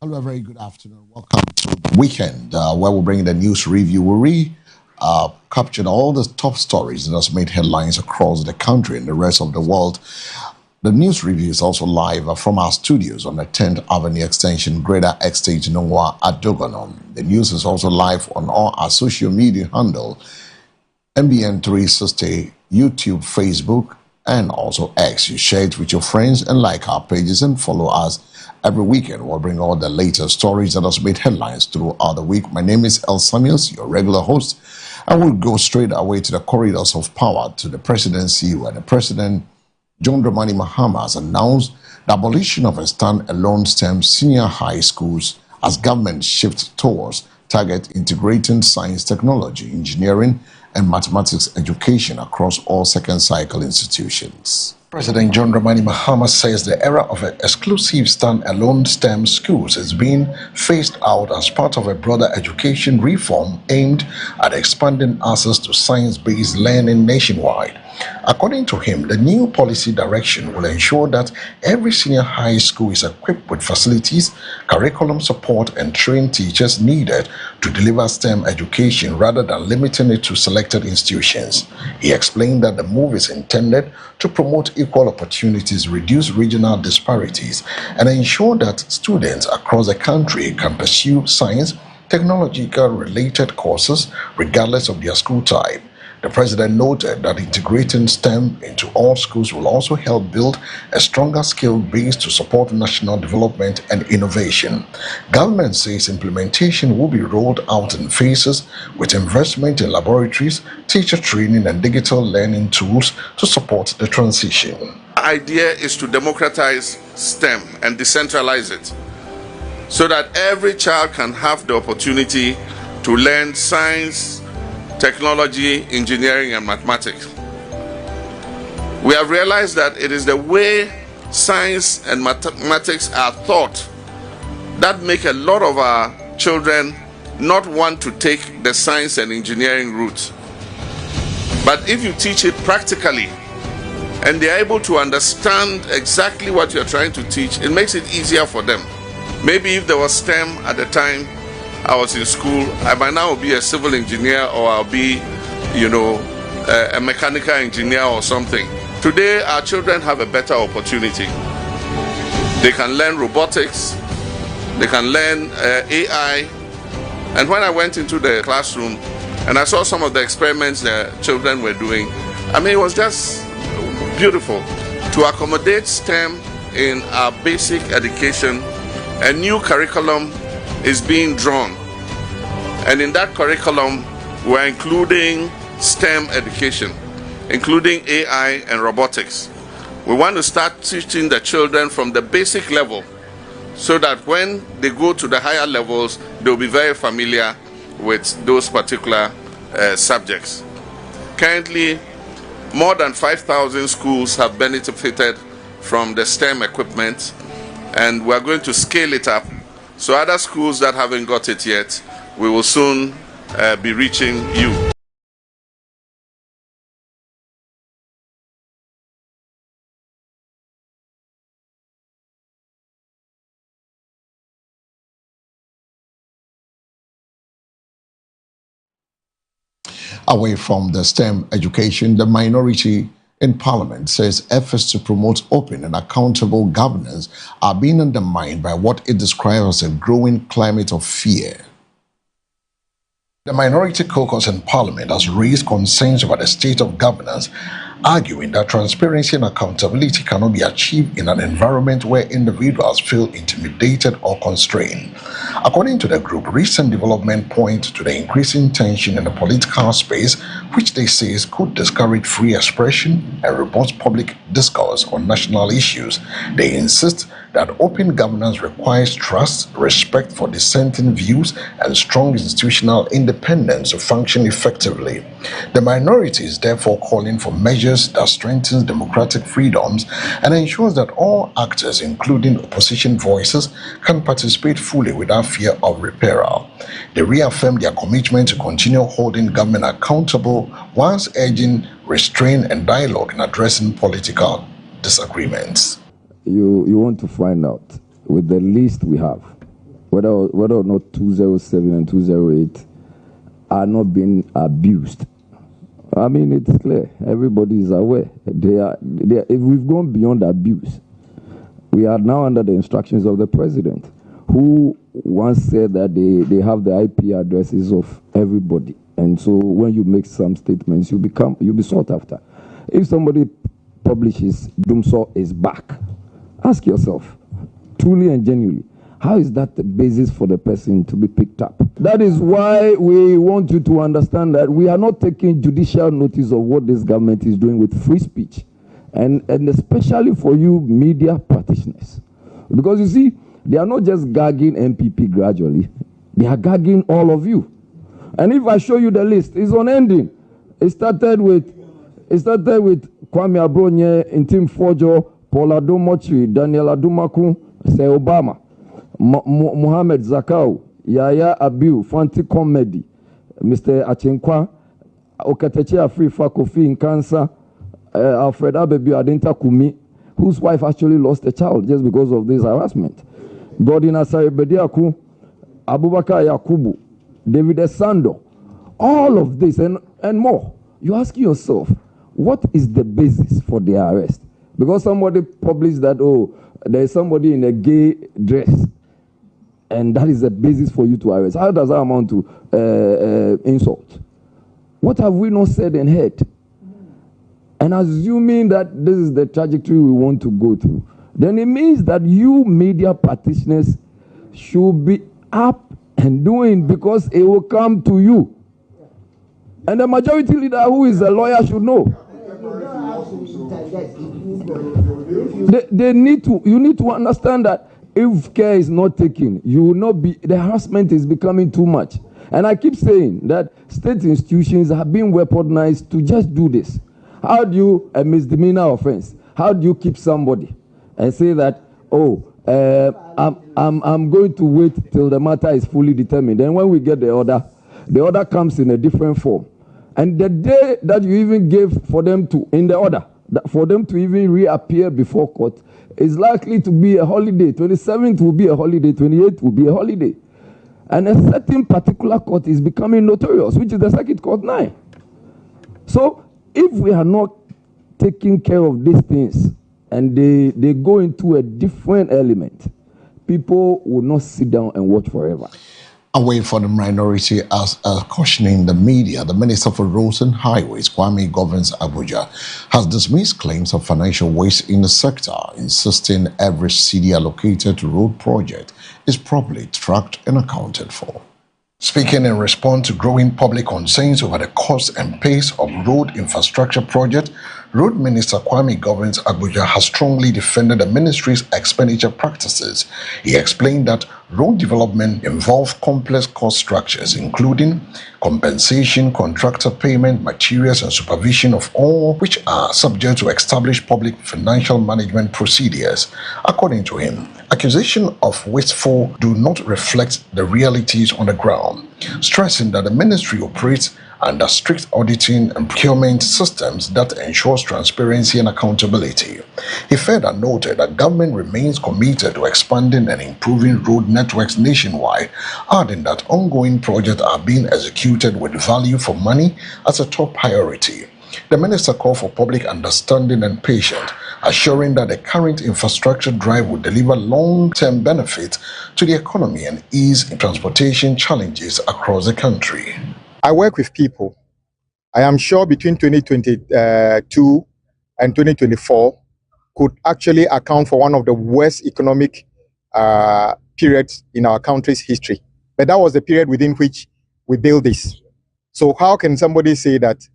Hello, a very good afternoon. Welcome to the weekend where we bring the news review. Captured all the top stories that has made headlines across the country and the rest of the world. The news review is also live from our studios on the 10th Avenue Extension, Greater Estate, Nongwa at Dogonom. The news is also live on all our social media handle, MBN 360, YouTube, Facebook, and also X. You share it with your friends and like our pages and follow us. Every weekend, we'll bring all the latest stories that has made headlines throughout the week. My name is El Samuels, your regular host, and we'll go straight away to the corridors of power to the presidency, where the President, John Dramani Mahama, has announced the abolition of a stand-alone STEM senior high schools as government shifts towards target integrating science, technology, engineering, and mathematics education across all second cycle institutions. President John Dramani Mahama says the era of exclusive stand-alone STEM schools is being phased out as part of a broader education reform aimed at expanding access to science-based learning nationwide. According to him, the new policy direction will ensure that every senior high school is equipped with facilities, curriculum support, and trained teachers needed to deliver STEM education rather than limiting it to selected institutions. He explained that the move is intended to promote equal opportunities, reduce regional disparities, and ensure that students across the country can pursue science, technological-related courses regardless of their school type. The president noted that integrating STEM into all schools will also help build a stronger skill base to support national development and innovation. Government says implementation will be rolled out in phases with investment in laboratories, teacher training, and digital learning tools to support the transition. The idea is to democratize STEM and decentralize it so that every child can have the opportunity to learn science, technology, engineering, and mathematics. We have realized that it is the way science and mathematics are taught that make a lot of our children not want to take the science and engineering route. But if you teach it practically and they are able to understand exactly what you're trying to teach, it makes it easier for them. Maybe if there was STEM at the time I was in school, I might now be a civil engineer, or I'll be, a mechanical engineer or something. Today, our children have a better opportunity. They can learn robotics, they can learn AI. And when I went into the classroom and I saw some of the experiments the children were doing, it was just beautiful. To accommodate STEM in our basic education, a new curriculum is being drawn, and in that curriculum we're including STEM education, including AI and robotics. We want to start teaching the children from the basic level so that when they go to the higher levels, they'll be very familiar with those particular subjects. Currently, more than 5,000 schools have benefited from the STEM equipment, and we're going to scale it up. So other schools that haven't got it yet, we will soon be reaching you. Away from the STEM education, the minority in Parliament says efforts to promote open and accountable governance are being undermined by what it describes as a growing climate of fear. The minority caucus in Parliament has raised concerns about the state of governance, arguing that transparency and accountability cannot be achieved in an environment where individuals feel intimidated or constrained. According to the group, recent development point to the increasing tension in the political space, which they say could discourage free expression and robust public discourse on national issues. They insist that open governance requires trust, respect for dissenting views, and strong institutional independence to function effectively. The minority is therefore calling for measures that strengthen democratic freedoms and ensures that all actors, including opposition voices, can participate fully without fear of reprisal. They reaffirm their commitment to continue holding government accountable whilst urging restraint and dialogue in addressing political disagreements. You want to find out with the list we have whether or not 207 and 208 are not being abused. I mean, it's clear. Everybody is aware. If we've gone beyond abuse, we are now under the instructions of the president, who once said that they have the IP addresses of everybody. And so when you make some statements, you'll be sought after. If somebody publishes Dumsor is back, ask yourself, truly and genuinely, how is that the basis for the person to be picked up? That is why we want you to understand that we are not taking judicial notice of what this government is doing with free speech, and especially for you media practitioners. Because you see, they are not just gagging MPP gradually, they are gagging all of you. And if I show you the list, it's unending. It started with Kwame Abronye, Intim Fojo, Paul Adomochi, Daniel Adumaku, Say Obama, Mohamed Zakau, Yaya Abiu, Fanti Comedy, Mr. Achenkwa, Okateche Afrifa Kofi Nkansa, Alfred Abebi Adenta Kumi, whose wife actually lost a child just because of this harassment. Godin Asare Bediaku, Abubakar Yakubu, David Esando, all of this and more. You're asking yourself, what is the basis for the arrest? Because somebody published that, oh, there is somebody in a gay dress, and that is the basis for you to arrest. How does that amount to insult? What have we not said and heard? And assuming that this is the trajectory we want to go through, then it means that you media practitioners should be up and doing, because it will come to you. And the majority leader, who is a lawyer, should know. You need to understand that if care is not taken, you will not be, the harassment is becoming too much. And I keep saying that state institutions have been weaponized to just do this. How do you, a misdemeanor offense, how do you keep somebody and say that, oh, I'm going to wait till the matter is fully determined. Then when we get the order comes in a different form. And the day that you even gave for them to, in the order, for them to even reappear before court is likely to be a holiday. 27th will be a holiday, 28th will be a holiday. And a certain particular court is becoming notorious, which is the Circuit Court 9. So if we are not taking care of these things and they go into a different element, people will not sit down and watch forever. Away from the minority as cautioning the media, the Minister for Roads and Highways, Kwame Governs Abuja, has dismissed claims of financial waste in the sector, insisting every cedi allocated to road project is properly tracked and accounted for. Speaking in response to growing public concerns over the cost and pace of road infrastructure project, Road Minister Kwame Governs Abuja has strongly defended the ministry's expenditure practices. He explained that road development involves complex cost structures, including compensation, contractor payment, materials, and supervision of all which are subject to established public financial management procedures. According to him, accusations of wasteful do not reflect the realities on the ground, stressing that the ministry operates under strict auditing and procurement systems that ensures transparency and accountability. He further noted that government remains committed to expanding and improving road networks nationwide, adding that ongoing projects are being executed with value for money as a top priority. The minister called for public understanding and patience, assuring that the current infrastructure drive will deliver long-term benefits to the economy and ease transportation challenges across the country. I work with people. I am sure between 2022 and 2024 could actually account for one of the worst economic periods in our country's history. But that was the period within which we built this. So how can somebody say that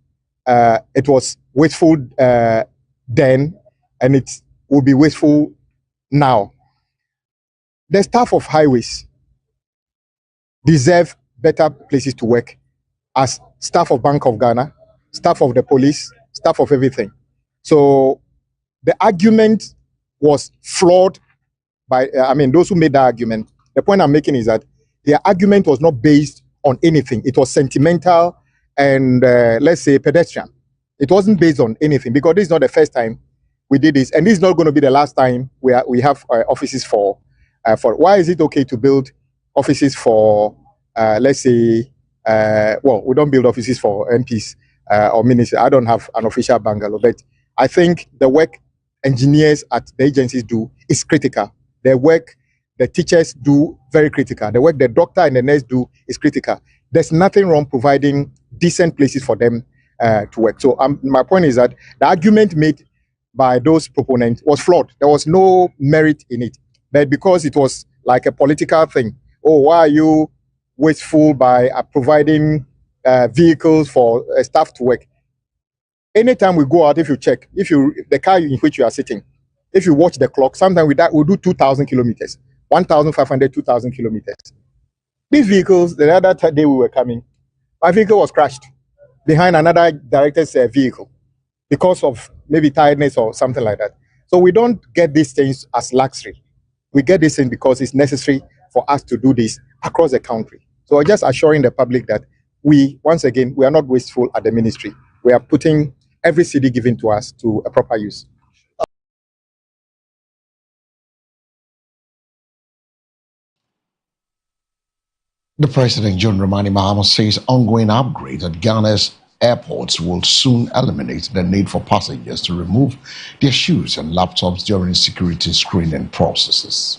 it was wasteful then and it will be wasteful now? The staff of highways deserve better places to work, as staff of Bank of Ghana, staff of the police, staff of everything. So the argument was flawed by, those who made that argument. The point I'm making is that their argument was not based on anything. It was sentimental and, let's say, pedestrian. It wasn't based on anything, because this is not the first time we did this, and this is not going to be the last time we have offices for. Why is it okay to build offices for, let's say, well, we don't build offices for MPs or ministers. I don't have an official bungalow, but I think the work engineers at the agencies do is critical. The work the teachers do, very critical. The work the doctor and the nurse do is critical. There's nothing wrong providing decent places for them to work. So my point is that the argument made by those proponents was flawed. There was no merit in it. But because it was like a political thing, oh, why are you wasteful by providing vehicles for staff to work? Anytime we go out, if you check, the car in which you are sitting, if you watch the clock, sometimes we do 2,000 kilometers, 1,500, 2,000 kilometers. These vehicles, the other day we were coming, my vehicle was crashed behind another director's vehicle because of maybe tiredness or something like that. So we don't get these things as luxury. We get this thing because it's necessary for us to do this across the country. So we're just assuring the public that once again, we are not wasteful at the ministry. We are putting every cedi given to us to a proper use. The President, John Dramani Mahama, says ongoing upgrades at Ghana's airports will soon eliminate the need for passengers to remove their shoes and laptops during security screening processes.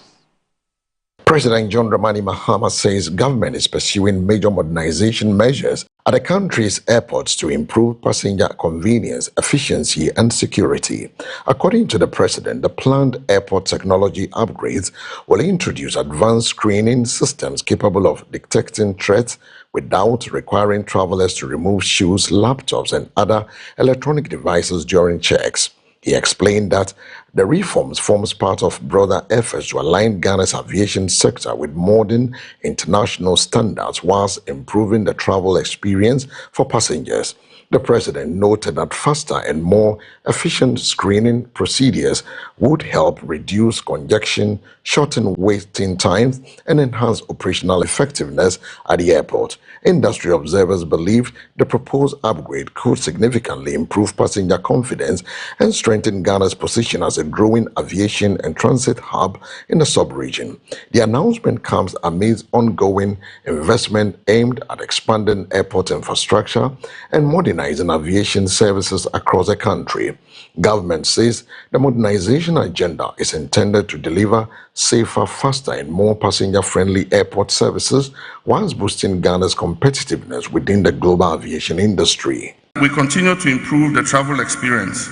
President John Dramani Mahama says government is pursuing major modernization measures at the country's airports to improve passenger convenience, efficiency, and security. According to the president, the planned airport technology upgrades will introduce advanced screening systems capable of detecting threats without requiring travelers to remove shoes, laptops, and other electronic devices during checks. He explained that the reforms forms part of broader efforts to align Ghana's aviation sector with modern international standards whilst improving the travel experience for passengers. The president noted that faster and more efficient screening procedures would help reduce congestion, shorten waiting times, and enhance operational effectiveness at the airport. Industry observers believe the proposed upgrade could significantly improve passenger confidence and strengthen Ghana's position as a growing aviation and transit hub in the sub-region. The announcement comes amidst ongoing investment aimed at expanding airport infrastructure and modernizing aviation services across the country. Government says the modernization agenda is intended to deliver safer, faster, and more passenger-friendly airport services whilst boosting Ghana's competitiveness within the global aviation industry. We continue to improve the travel experience,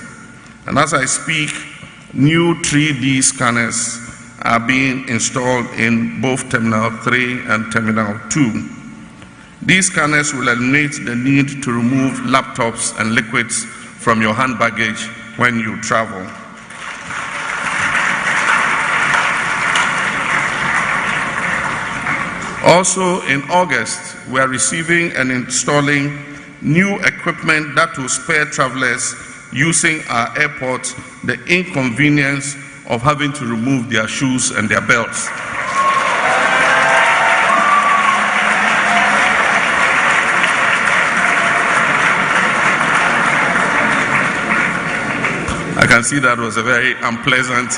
and as I speak, new 3D scanners are being installed in both Terminal 3 and Terminal 2. These scanners will eliminate the need to remove laptops and liquids from your hand baggage when you travel. Also, in August, we are receiving and installing new equipment that will spare travelers using our airports the inconvenience of having to remove their shoes and their belts. I can see that was a very unpleasant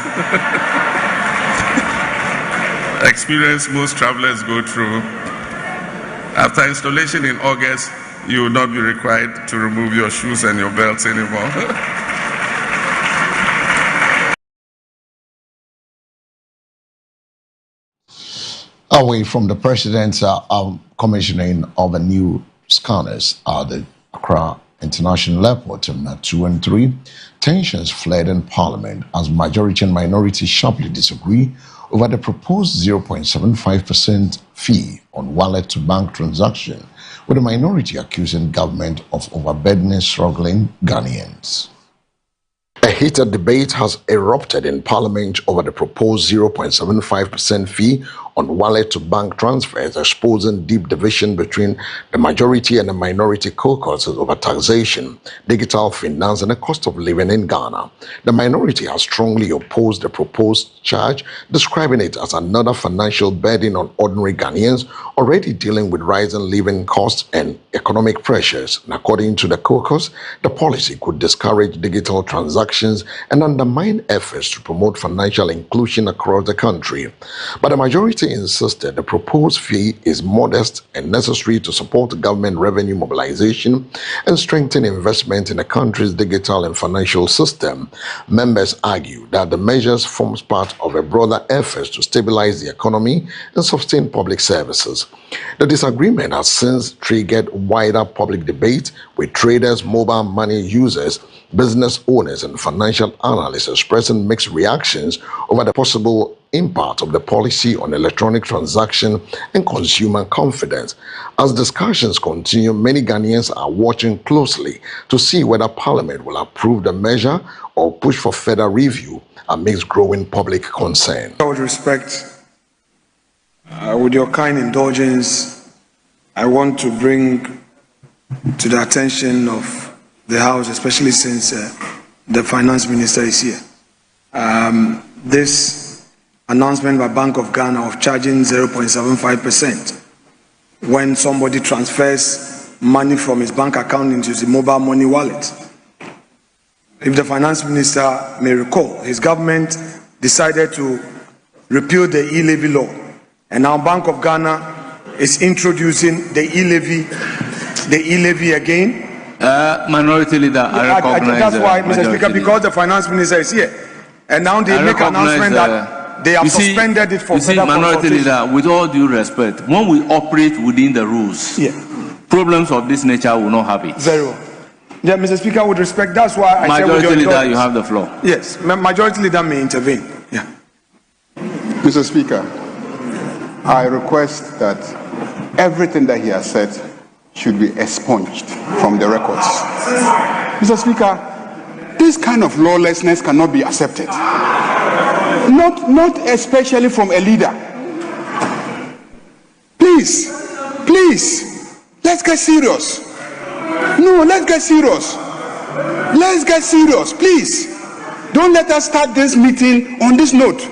experience most travelers go through. After installation in August, you will not be required to remove your shoes and your belts anymore. Away from the president's commissioning of the new scanners at the Accra International Airport, Terminal 2 and 3, tensions flared in Parliament as majority and minority sharply disagree over the proposed 0.75% fee on wallet-to-bank transaction, with the minority accusing government of overburdening struggling Ghanaians. A heated debate has erupted in Parliament over the proposed 0.75% fee on wallet-to-bank transfers, exposing deep division between the majority and the minority caucuses over taxation, digital finance, and the cost of living in Ghana. The minority has strongly opposed the proposed charge, describing it as another financial burden on ordinary Ghanaians already dealing with rising living costs and economic pressures. And according to the caucus, the policy could discourage digital transactions actions and undermine efforts to promote financial inclusion across the country. But the majority insisted the proposed fee is modest and necessary to support government revenue mobilization and strengthen investment in the country's digital and financial system. Members argue that the measures forms part of a broader effort to stabilize the economy and sustain public services. The disagreement has since triggered wider public debate, with traders, mobile money users, business owners and financial analysts expressing mixed reactions over the possible impact of the policy on electronic transaction and consumer confidence. As discussions continue, many Ghanaians are watching closely to see whether Parliament will approve the measure or push for further review amidst growing public concern. With respect, with your kind indulgence, I want to bring to the attention of the House, especially since the Finance Minister is here, this announcement by Bank of Ghana of charging 0.75% when somebody transfers money from his bank account into his mobile money wallet. If the Finance Minister may recall, his government decided to repeal the e-levy law, and now Bank of Ghana is introducing the e-levy again. Minority Leader, I recognize that's why, Mr. Speaker, because the Finance Minister is here, and now they make an announcement that they have suspended it for further Minority Leader, with all due respect, when we operate within the rules, problems of this nature will not happen. Very well. Yeah, Mr. Speaker, with respect, that's why I said Majority Leader, you have the floor. Yes, Majority Leader may intervene. Yeah. Mr. Speaker, I request that everything that he has said should be expunged from the records. Mr. Speaker, this kind of lawlessness cannot be accepted. Not especially from a leader. Please, let's get serious. No, let's get serious. Let's get serious, please. Don't let us start this meeting on this note.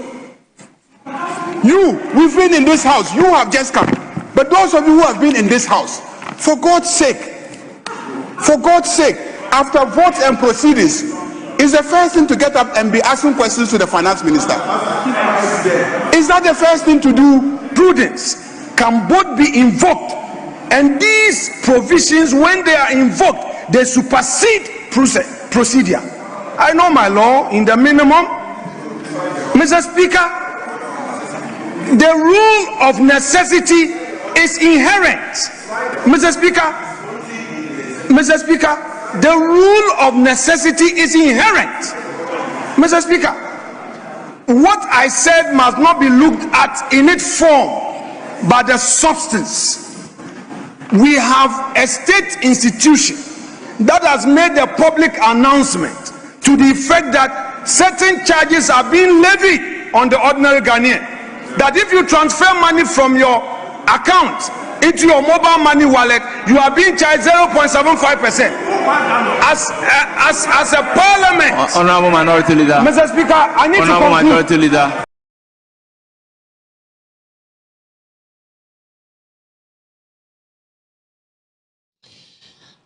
We've been in this house. You have just come. But those of you who have been in this house, for God's sake, after votes and proceedings, is the first thing to get up and be asking questions to the Finance Minister. Is that the first thing to do? Prudence can both be invoked, and these provisions, when they are invoked, they supersede procedure. I know my law in the minimum. Mr. Speaker, the rule of necessity is inherent. Mr. Speaker, the rule of necessity is inherent. Mr. Speaker, what I said must not be looked at in its form, but the substance. We have a state institution that has made a public announcement to the effect that certain charges are being levied on the ordinary Ghanaian. That if you transfer money from your account into your mobile money wallet, you are being charged 0.75%. As a parliament, Honorable Minority Leader, Mr. Speaker, I need to conclude. Minority Leader.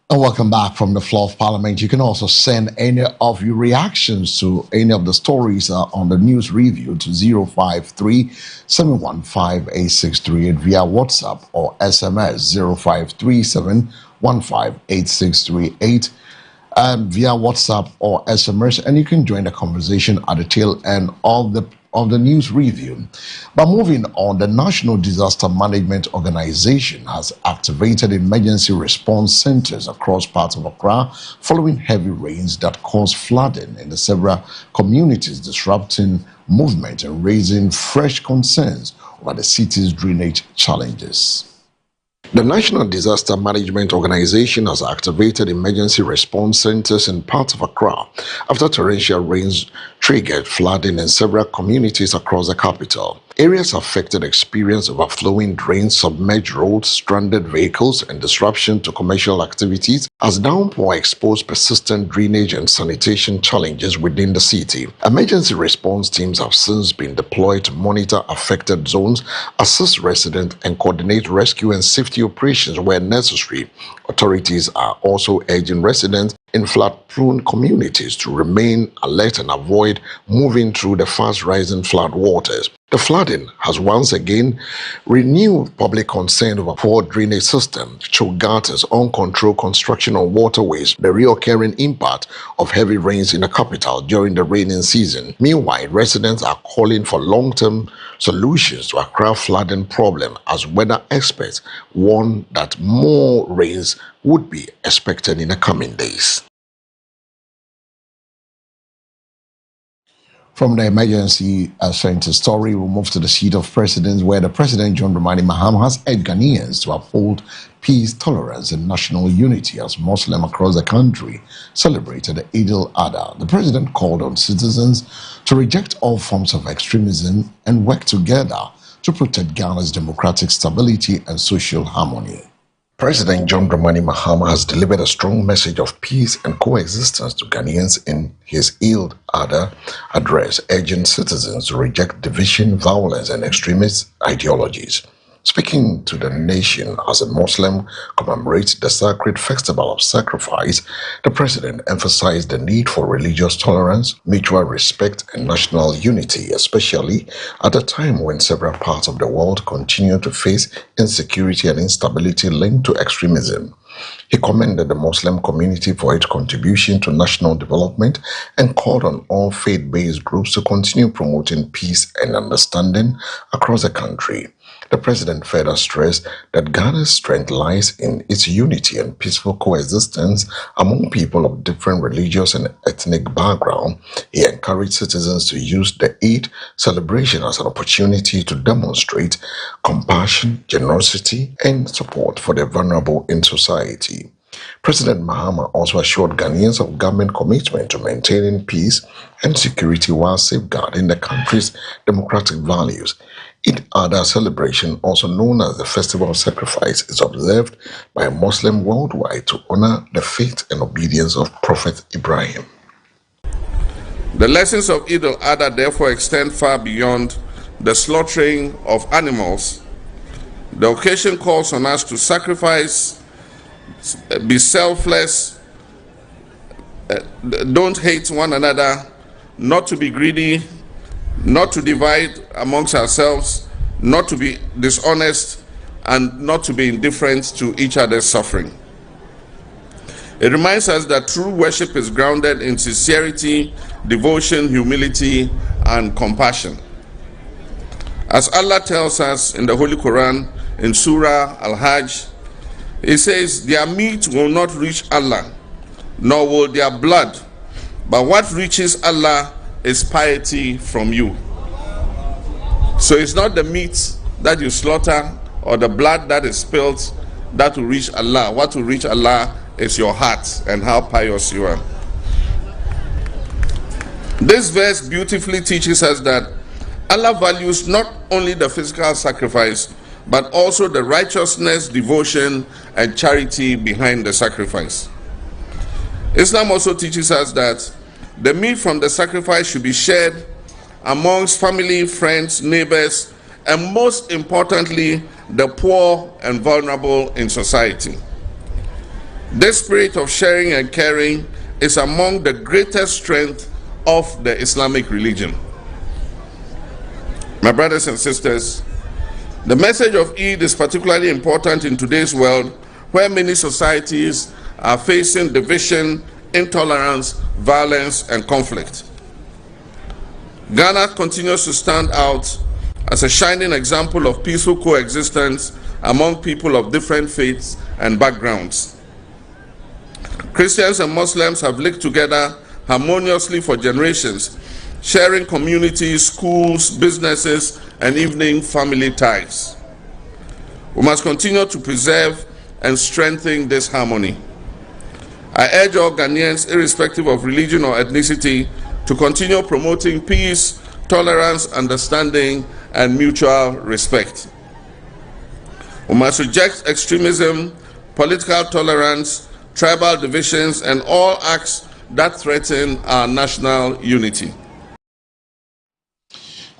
And welcome back from the floor of Parliament. You can also send any of your reactions to any of the stories on the news review to 053-715-8638 via WhatsApp or SMS 0537158638 via WhatsApp or SMS, and you can join the conversation at the tail end of the news review. But moving on, the National Disaster Management Organization has activated emergency response centers across parts of Accra following heavy rains that caused flooding in the several communities, disrupting movement and raising fresh concerns over the city's drainage challenges. The National Disaster Management Organization has activated emergency response centers in parts of Accra after torrential rains triggered flooding in several communities across the capital. Areas affected experienced overflowing drains, submerged roads, stranded vehicles, and disruption to commercial activities as downpour exposed persistent drainage and sanitation challenges within the city. Emergency response teams have since been deployed to monitor affected zones, assist residents, and coordinate rescue and safety operations where necessary. Authorities are also urging residents in flood-prone communities to remain alert and avoid moving through the fast-rising flood waters. The flooding has once again renewed public concern over poor drainage system, choke gutters, uncontrolled construction on waterways, the reoccurring impact of heavy rains in the capital during the rainy season. Meanwhile, residents are calling for long-term solutions to Accra flooding problem as weather experts warn that more rains would be expected in the coming days. From the emergency center story, we'll move to the seat of presidents, where the President John Dramani Mahama has urged Ghanaians to uphold peace, tolerance, and national unity as Muslims across the country celebrated the Eid al-Adha. The president called on citizens to reject all forms of extremism and work together to protect Ghana's democratic stability and social harmony. President John Dramani Mahama has delivered a strong message of peace and coexistence to Ghanaians in his Eid al-Adha address, urging citizens to reject division, violence, and extremist ideologies. Speaking to the nation as a Muslim commemorates the sacred festival of sacrifice, the president emphasized the need for religious tolerance, mutual respect, and national unity, especially at a time when several parts of the world continue to face insecurity and instability linked to extremism. He commended the Muslim community for its contribution to national development and called on all faith-based groups to continue promoting peace and understanding across the country. The president further stressed that Ghana's strength lies in its unity and peaceful coexistence among people of different religious and ethnic background. He encouraged citizens to use the Eid celebration as an opportunity to demonstrate compassion, generosity, and support for the vulnerable in society. President Mahama also assured Ghanaians of government commitment to maintaining peace and security while safeguarding the country's democratic values. Eid al-Adha celebration, also known as the Festival of Sacrifice, is observed by Muslims worldwide to honor the faith and obedience of Prophet Ibrahim. The lessons of Eid al-Adha therefore extend far beyond the slaughtering of animals. The occasion calls on us to sacrifice, be selfless, don't hate one another, not to be greedy, not to divide amongst ourselves, not to be dishonest, and not to be indifferent to each other's suffering. It reminds us that true worship is grounded in sincerity, devotion, humility, and compassion. As Allah tells us in the Holy Quran, in Surah Al-Hajj, He says, their meat will not reach Allah, nor will their blood, but what reaches Allah is piety from you. So it's not the meat that you slaughter or the blood that is spilled that will reach Allah. What will reach Allah is your heart and how pious you are. This verse beautifully teaches us that Allah values not only the physical sacrifice, but also the righteousness, devotion, and charity behind the sacrifice. Islam also teaches us that the meat from the sacrifice should be shared amongst family, friends, neighbors, and most importantly, the poor and vulnerable in society. This spirit of sharing and caring is among the greatest strengths of the Islamic religion. My brothers and sisters, the message of Eid is particularly important in today's world, where many societies are facing division, intolerance, violence, and conflict. Ghana continues to stand out as a shining example of peaceful coexistence among people of different faiths and backgrounds. Christians and Muslims have lived together harmoniously for generations, sharing communities, schools, businesses, and even family ties. We must continue to preserve and strengthen this harmony. I urge all Ghanaians, irrespective of religion or ethnicity, to continue promoting peace, tolerance, understanding, and mutual respect. We must reject extremism, political tolerance, tribal divisions, and all acts that threaten our national unity.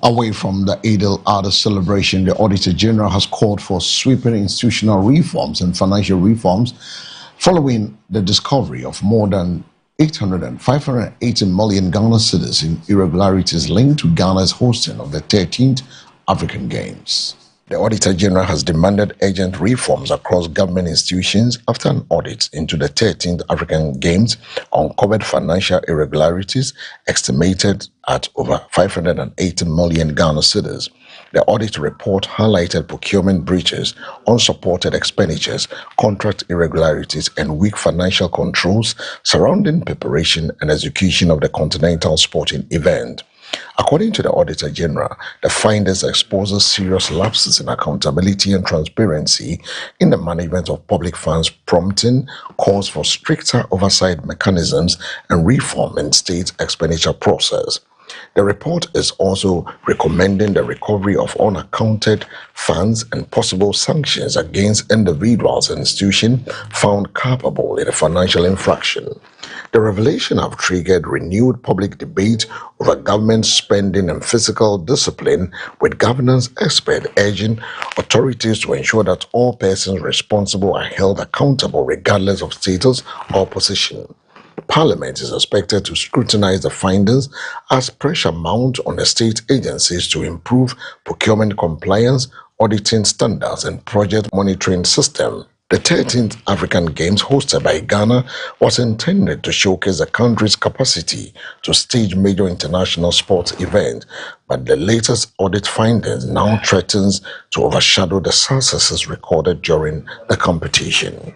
Away from the Eid al-Adha celebration, the Auditor General has called for sweeping institutional reforms and financial reforms Following the discovery of more than 580 million Ghana cedis in irregularities linked to Ghana's hosting of the 13th African Games. The Auditor General has demanded urgent reforms across government institutions after an audit into the 13th African Games uncovered financial irregularities estimated at over 580 million Ghana cedis. The audit report highlighted procurement breaches, unsupported expenditures, contract irregularities, and weak financial controls surrounding preparation and execution of the Continental Sporting Event. According to the Auditor General, the findings exposes serious lapses in accountability and transparency in the management of public funds, prompting calls for stricter oversight mechanisms and reform in state expenditure process. The report is also recommending the recovery of unaccounted funds and possible sanctions against individuals and institutions found culpable in a financial infraction. The revelation have triggered renewed public debate over government spending and fiscal discipline, with governance experts urging authorities to ensure that all persons responsible are held accountable regardless of status or position. Parliament is expected to scrutinize the findings as pressure mounts on the state agencies to improve procurement compliance, auditing standards, and project monitoring system. The 13th African Games hosted by Ghana was intended to showcase the country's capacity to stage major international sports events, but the latest audit findings now threatens to overshadow the successes recorded during the competition.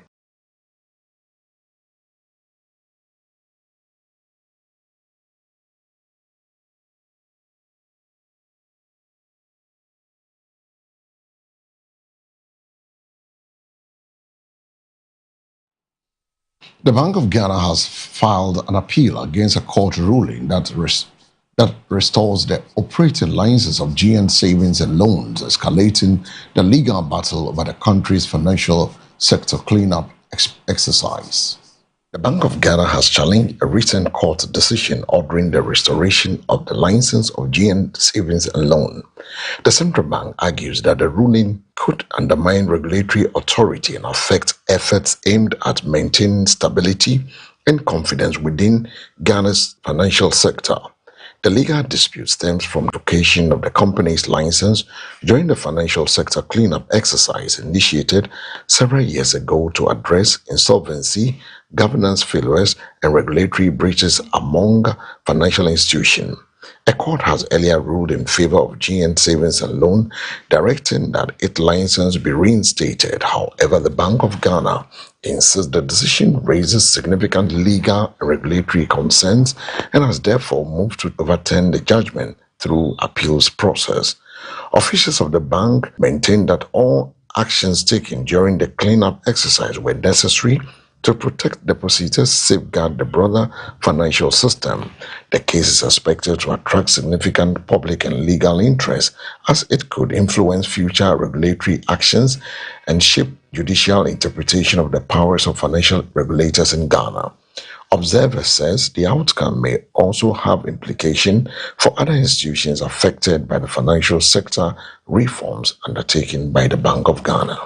The Bank of Ghana has filed an appeal against a court ruling that restores the operating license of GN Savings and Loans, escalating the legal battle over the country's financial sector cleanup exercise. The Bank of Ghana has challenged a recent court decision ordering the restoration of the license of GN Savings and Loan. The central bank argues that the ruling could undermine regulatory authority and affect efforts aimed at maintaining stability and confidence within Ghana's financial sector. The legal dispute stems from the revocation of the company's license during the financial sector cleanup exercise initiated several years ago to address insolvency, governance failures, and regulatory breaches among financial institutions. A court has earlier ruled in favor of GN Savings and Loan, directing that its license be reinstated. However, the Bank of Ghana insists the decision raises significant legal and regulatory concerns and has therefore moved to overturn the judgment through appeals process. Officials of the bank maintain that all actions taken during the cleanup exercise were necessary to protect depositors, safeguard the broader financial system. The case is expected to attract significant public and legal interest, as it could influence future regulatory actions and shape judicial interpretation of the powers of financial regulators in Ghana. Observers says the outcome may also have implications for other institutions affected by the financial sector reforms undertaken by the Bank of Ghana.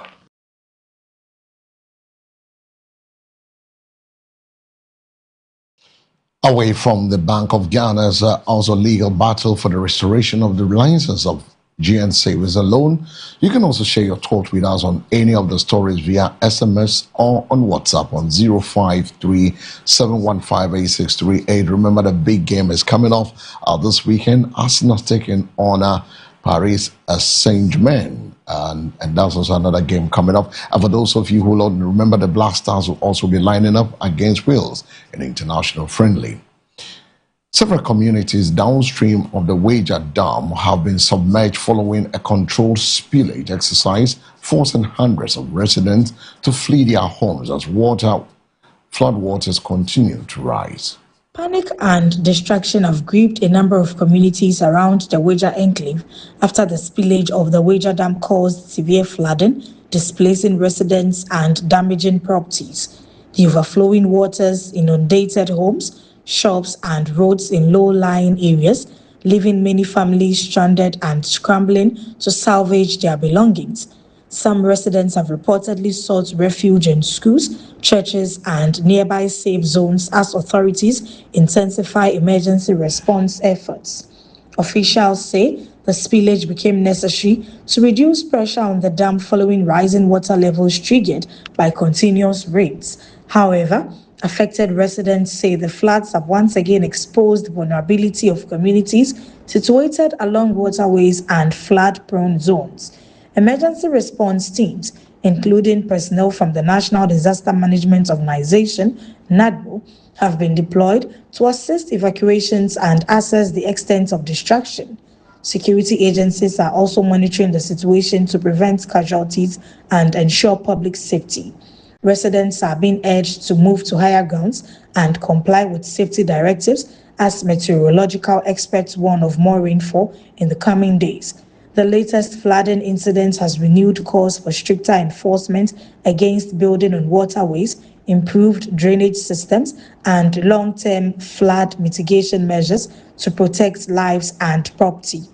Away from the Bank of Ghana's also legal battle for the restoration of the license of GN Savings and Loan, you can also share your thoughts with us on any of the stories via SMS or on WhatsApp on 053-715-8638. Remember, the big game is coming off this weekend. Arsenal taking on Paris Saint-Germain. And that's also another game coming up. And for those of you who don't remember, the Black Stars will also be lining up against Wales in the international friendly. Several communities downstream of the Wager Dam have been submerged following a controlled spillage exercise, forcing hundreds of residents to flee their homes as floodwaters continue to rise. Panic and destruction have gripped a number of communities around the Wager enclave after the spillage of the Wager Dam caused severe flooding, displacing residents and damaging properties. The overflowing waters inundated homes, shops, and roads in low-lying areas, leaving many families stranded and scrambling to salvage their belongings. Some residents have reportedly sought refuge in schools, churches, and nearby safe zones as authorities intensify emergency response efforts. Officials say the spillage became necessary to reduce pressure on the dam following rising water levels triggered by continuous rains. However, affected residents say the floods have once again exposed the vulnerability of communities situated along waterways and flood-prone zones. Emergency response teams, including personnel from the National Disaster Management Organization, NADMO, have been deployed to assist evacuations and assess the extent of destruction. Security agencies are also monitoring the situation to prevent casualties and ensure public safety. Residents are being urged to move to higher grounds and comply with safety directives as meteorological experts warn of more rainfall in the coming days. The latest flooding incident has renewed calls for stricter enforcement against building on waterways, improved drainage systems, and long-term flood mitigation measures to protect lives and property.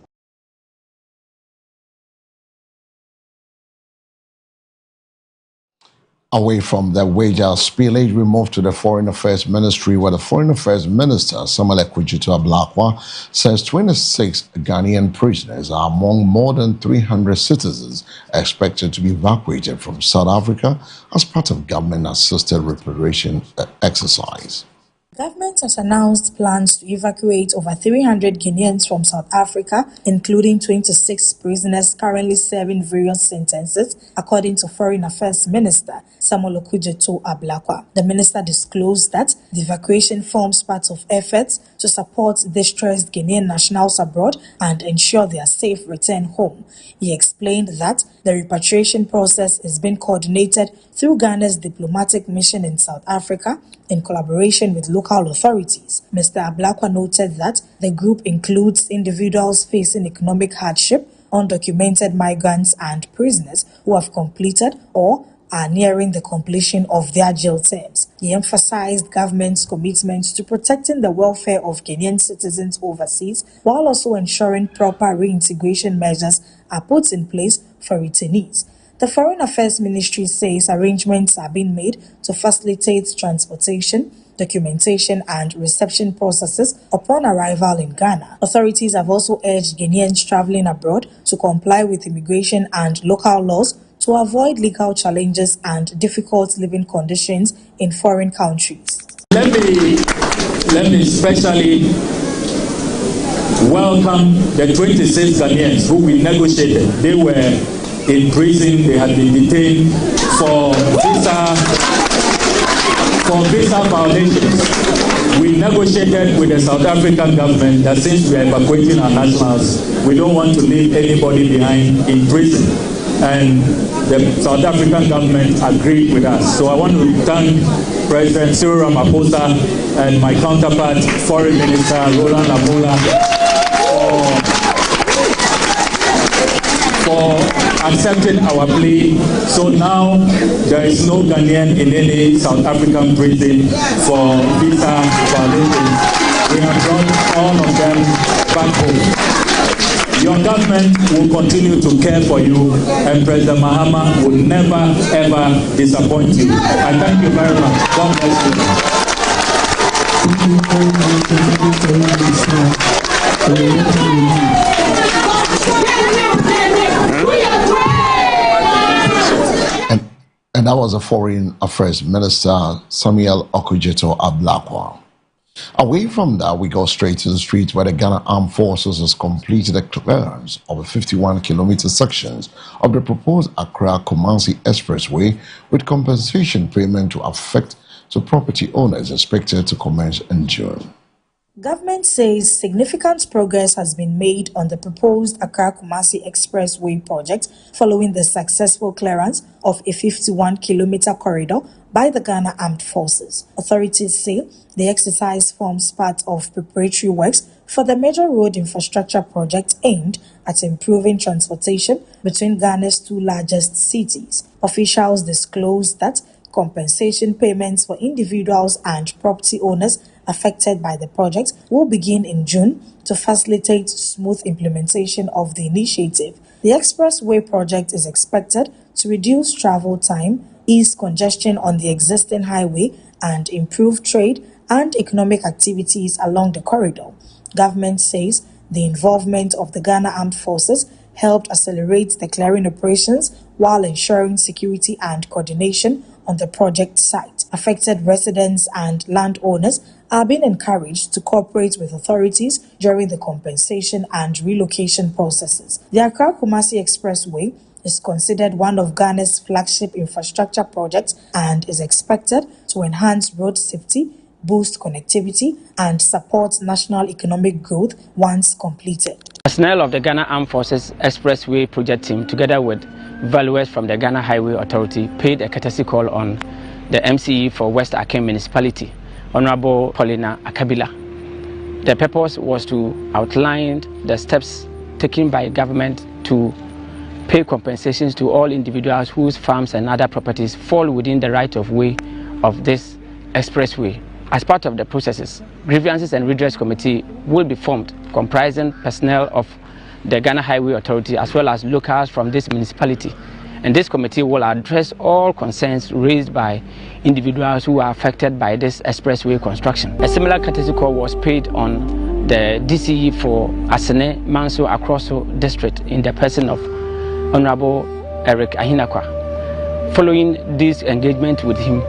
Away from the Weja spillage, we move to the Foreign Affairs Ministry, where the Foreign Affairs Minister, Samuel Okudzeto Ablakwa, says 26 Ghanaian prisoners are among more than 300 citizens expected to be evacuated from South Africa as part of government-assisted repatriation exercise. Government has announced plans to evacuate over 300 Guineans from South Africa, including 26 prisoners currently serving various sentences, according to Foreign Affairs Minister Samuel Okudzeto Ablakwa. The minister disclosed that the evacuation forms part of efforts to support distressed Guinean nationals abroad and ensure their safe return home. He explained that the repatriation process is being coordinated through Ghana's diplomatic mission in South Africa in collaboration with local authorities. Mr. Ablakwa noted that the group includes individuals facing economic hardship, undocumented migrants, and prisoners who have completed or are nearing the completion of their jail terms. He emphasized government's commitment to protecting the welfare of Guinean citizens overseas, while also ensuring proper reintegration measures are put in place for returnees. The Foreign Affairs Ministry says arrangements are being made to facilitate transportation, documentation, and reception processes upon arrival in Ghana. Authorities have also urged Guineans traveling abroad to comply with immigration and local laws to avoid legal challenges and difficult living conditions in foreign countries. Let me especially welcome the 26 Ghanaians who we negotiated. They were in prison, they had been detained for visa violations. We negotiated with the South African government that since we are evacuating our nationals, we don't want to leave anybody behind in prison. And the South African government agreed with us. So I want to thank President Cyril Ramaphosa and my counterpart, Foreign Minister Roland Lamola, for accepting our plea. So now there is no Ghanaian in any South African prison for visa violations. We have brought all of them back home. Your government will continue to care for you, and President Mahama will never ever disappoint you. I thank you very much. God bless you. And that was the Foreign Affairs Minister, Samuel Okudzeto Ablakwa. Away from that, we go straight to the streets where the Ghana Armed Forces has completed a clearance of the 51-kilometer sections of the proposed Accra-Kumasi Expressway, with compensation payment to affect to property owners expected to commence in June. Government says significant progress has been made on the proposed Accra-Kumasi Expressway project following the successful clearance of a 51-kilometer corridor by the Ghana Armed Forces. Authorities say the exercise forms part of preparatory works for the major road infrastructure project aimed at improving transportation between Ghana's two largest cities. Officials disclosed that compensation payments for individuals and property owners affected by the project will begin in June to facilitate smooth implementation of the initiative. The expressway project is expected to reduce travel time, ease congestion on the existing highway, and improve trade and economic activities along the corridor. Government says the involvement of the Ghana Armed Forces helped accelerate the clearing operations while ensuring security and coordination on the project site. Affected residents and landowners are being encouraged to cooperate with authorities during the compensation and relocation processes. The Accra-Kumasi Expressway is considered one of Ghana's flagship infrastructure projects and is expected to enhance road safety, boost connectivity, and support national economic growth once completed. Personnel of the Ghana Armed Forces Expressway project team, together with valuers from the Ghana Highway Authority, paid a courtesy call on the MCE for West Akem Municipality, Honorable Paulina Akabila. The purpose was to outline the steps taken by government to pay compensations to all individuals whose farms and other properties fall within the right-of-way of this expressway. As part of the processes, Grievances and Redress Committee will be formed, comprising personnel of the Ghana Highway Authority as well as locals from this municipality. And this committee will address all concerns raised by individuals who are affected by this expressway construction. A similar courtesy call was paid on the DCE for Asene Manso Akroso district in the person of Honorable Eric Ahinakwa. Following this engagement with him,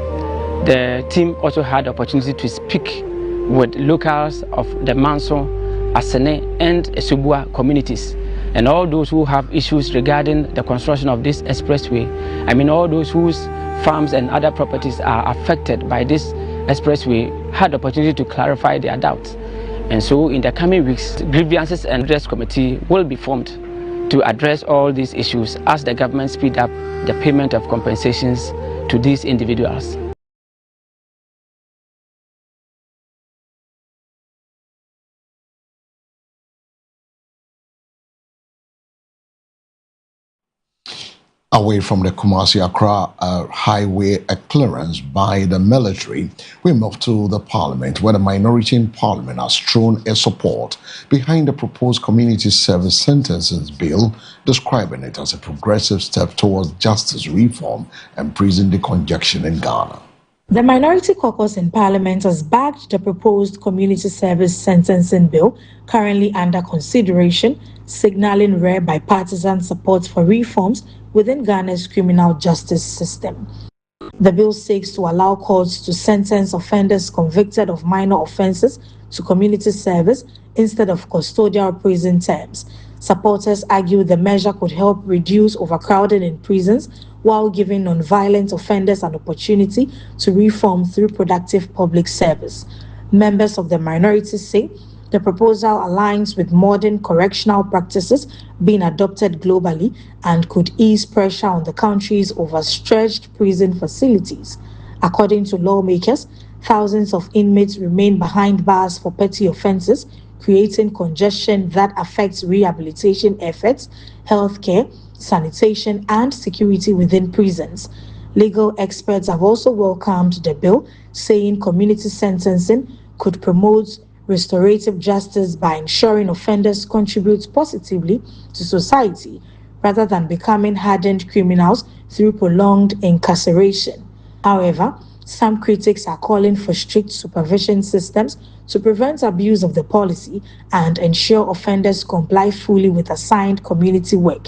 the team also had the opportunity to speak with locals of the Manso, Asene and Esubua communities, and all those who have issues regarding the construction of this expressway. I mean, all those whose farms and other properties are affected by this expressway had the opportunity to clarify their doubts. And so in the coming weeks, Grievances and Redress Committee will be formed to address all these issues as the government speed up the payment of compensations to these individuals. Away from the Kumasi-Accra highway clearance by the military, we move to the parliament, where the minority in parliament has thrown a support behind the proposed community service sentences bill, describing it as a progressive step towards justice reform and prison decongestion in Ghana. The Minority Caucus in Parliament has backed the proposed community service sentencing bill currently under consideration, signaling rare bipartisan support for reforms within Ghana's criminal justice system. The bill seeks to allow courts to sentence offenders convicted of minor offenses to community service instead of custodial prison terms. Supporters argue the measure could help reduce overcrowding in prisons while giving non-violent offenders an opportunity to reform through productive public service. Members of the minority say the proposal aligns with modern correctional practices being adopted globally and could ease pressure on the country's overstretched prison facilities. According to lawmakers, thousands of inmates remain behind bars for petty offenses, creating congestion that affects rehabilitation efforts, healthcare, sanitation, and security within prisons. Legal experts have also welcomed the bill, saying community sentencing could promote restorative justice by ensuring offenders contribute positively to society rather than becoming hardened criminals through prolonged incarceration. However, some critics are calling for strict supervision systems to prevent abuse of the policy and ensure offenders comply fully with assigned community work.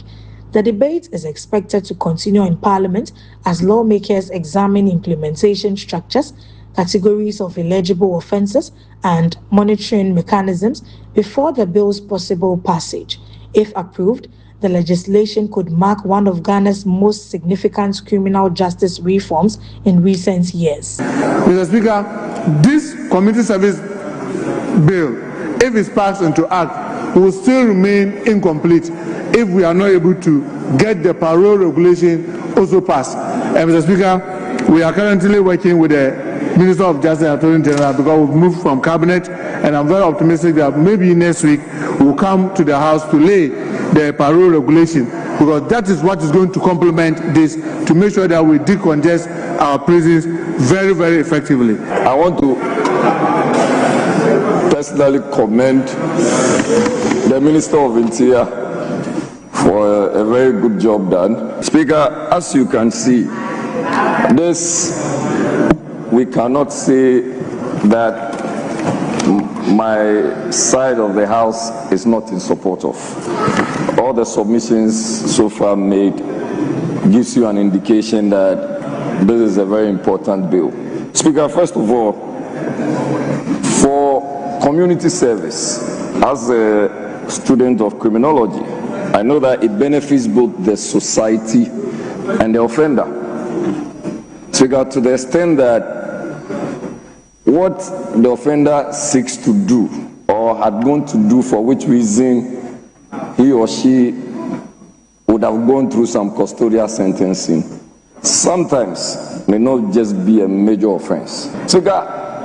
The debate is expected to continue in Parliament as lawmakers examine implementation structures, categories of eligible offences, and monitoring mechanisms before the bill's possible passage. If approved, the legislation could mark one of Ghana's most significant criminal justice reforms in recent years. Mr. Speaker, this community service bill, if it's passed into act, will still remain incomplete if we are not able to get the parole regulation also passed. And Mr. Speaker, we are currently working with the Minister of Justice and Attorney General because we've moved from cabinet, and I'm very optimistic that maybe next week we'll come to the House to lay the parole regulation, because that is what is going to complement this to make sure that we decongest our prisons very, very effectively. I want to personally commend the Minister of Interior for a very good job done. Speaker, as you can see, this we cannot say that my side of the House is not in support of. All the submissions so far made gives you an indication that this is a very important bill. Speaker, first of all, for community service, as a student of criminology, I know that it benefits both the society and the offender. Speaker, to the extent that what the offender seeks to do or had gone to do, for which reason he or she would have gone through some custodial sentencing, sometimes may not just be a major offense. So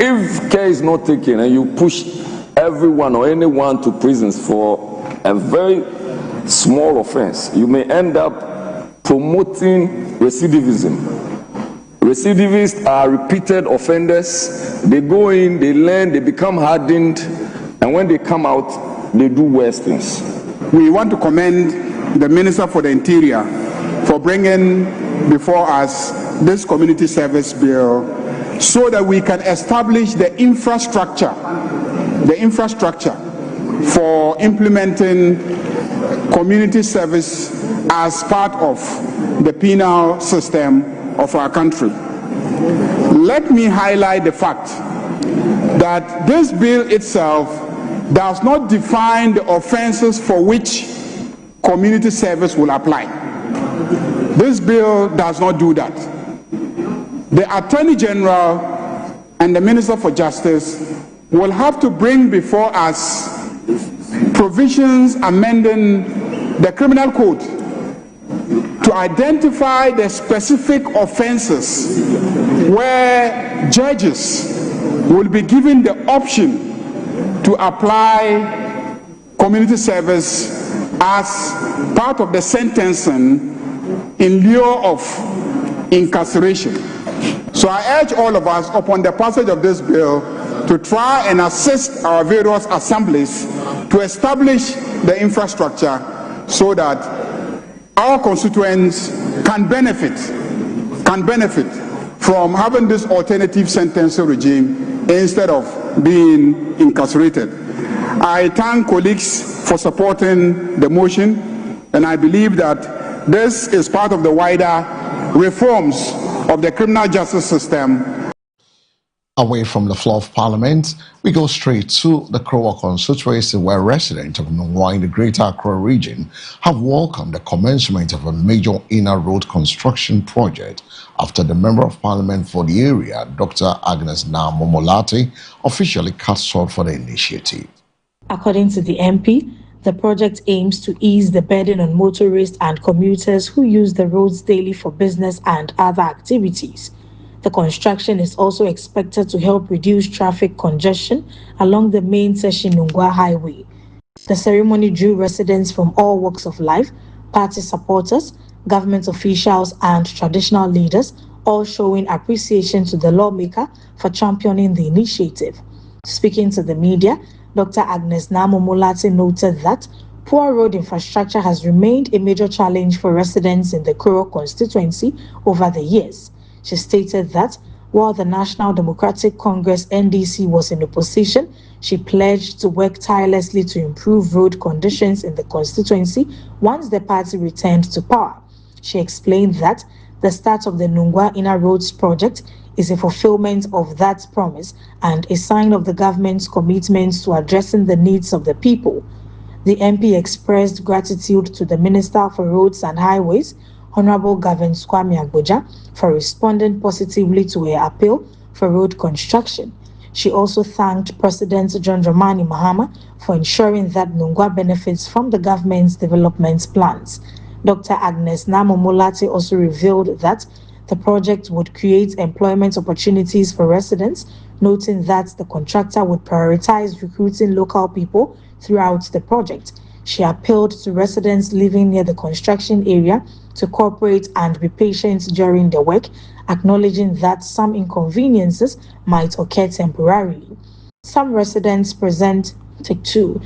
if care is not taken and you push everyone or anyone to prisons for a very small offense, you may end up promoting recidivism. Recidivists are repeated offenders. They go in, they learn, they become hardened, and when they come out, they do worse things. We want to commend the Minister for the Interior for bringing before us this community service bill so that we can establish the infrastructure for implementing community service as part of the penal system of our country. Let me highlight the fact that this bill itself does not define the offenses for which community service will apply. This bill does not do that. The Attorney General and the Minister for Justice will have to bring before us provisions amending the criminal code to identify the specific offenses where judges will be given the option to apply community service as part of the sentencing in lieu of incarceration. So I urge all of us upon the passage of this bill to try and assist our various assemblies to establish the infrastructure so that our constituents can benefit from having this alternative sentencing regime instead of being incarcerated. I thank colleagues for supporting the motion, and I believe that this is part of the wider reforms of the criminal justice system. Away from the floor of Parliament, we go straight to the Krowa constituency, where residents of Nungua in the Greater Accra region have welcomed the commencement of a major inner road construction project after the Member of Parliament for the area, Dr. Agnes Naa-Momolate, officially cast salt for the initiative. According to the MP, the project aims to ease the burden on motorists and commuters who use the roads daily for business and other activities. The construction is also expected to help reduce traffic congestion along the main Nungua Highway. The ceremony drew residents from all walks of life, party supporters, government officials, and traditional leaders, all showing appreciation to the lawmaker for championing the initiative. Speaking to the media, Dr. Agnes Naa-Momolate noted that poor road infrastructure has remained a major challenge for residents in the Krowa constituency over the years. She stated that while the National Democratic Congress NDC was in opposition, she pledged to work tirelessly to improve road conditions in the constituency once the party returned to power. She explained that the start of the Nungua Inner Roads project is a fulfillment of that promise and a sign of the government's commitment to addressing the needs of the people. The MP expressed gratitude to the Minister for Roads and Highways, Honorable Gavin Kwame Agboja, for responding positively to her appeal for road construction. She also thanked President John Dramani Mahama for ensuring that Nungua benefits from the government's development plans. Dr. Agnes Naa-Momolate also revealed that the project would create employment opportunities for residents, noting that the contractor would prioritize recruiting local people throughout the project. She appealed to residents living near the construction area to cooperate and be patient during the work, acknowledging that some inconveniences might occur temporarily. Some residents present at the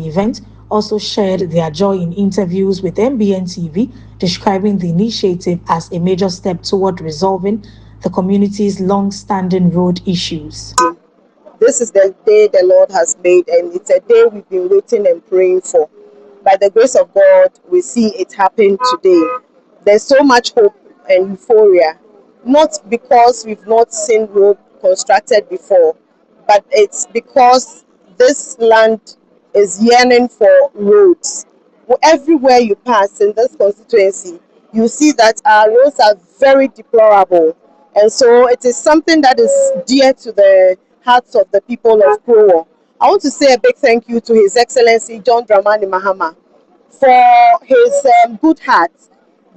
event also shared their joy in interviews with MBN TV, describing the initiative as a major step toward resolving the community's long-standing road issues. This is the day the Lord has made, and it's a day we've been waiting and praying for. By the grace of God, we see it happen today. There's so much hope and euphoria, not because we've not seen road constructed before, but it's because this land is yearning for roads. Everywhere you pass in this constituency, you see that our roads are very deplorable. And so it is something that is dear to the hearts of the people of Krowo. I want to say a big thank you to His Excellency John Dramani Mahama for his good heart,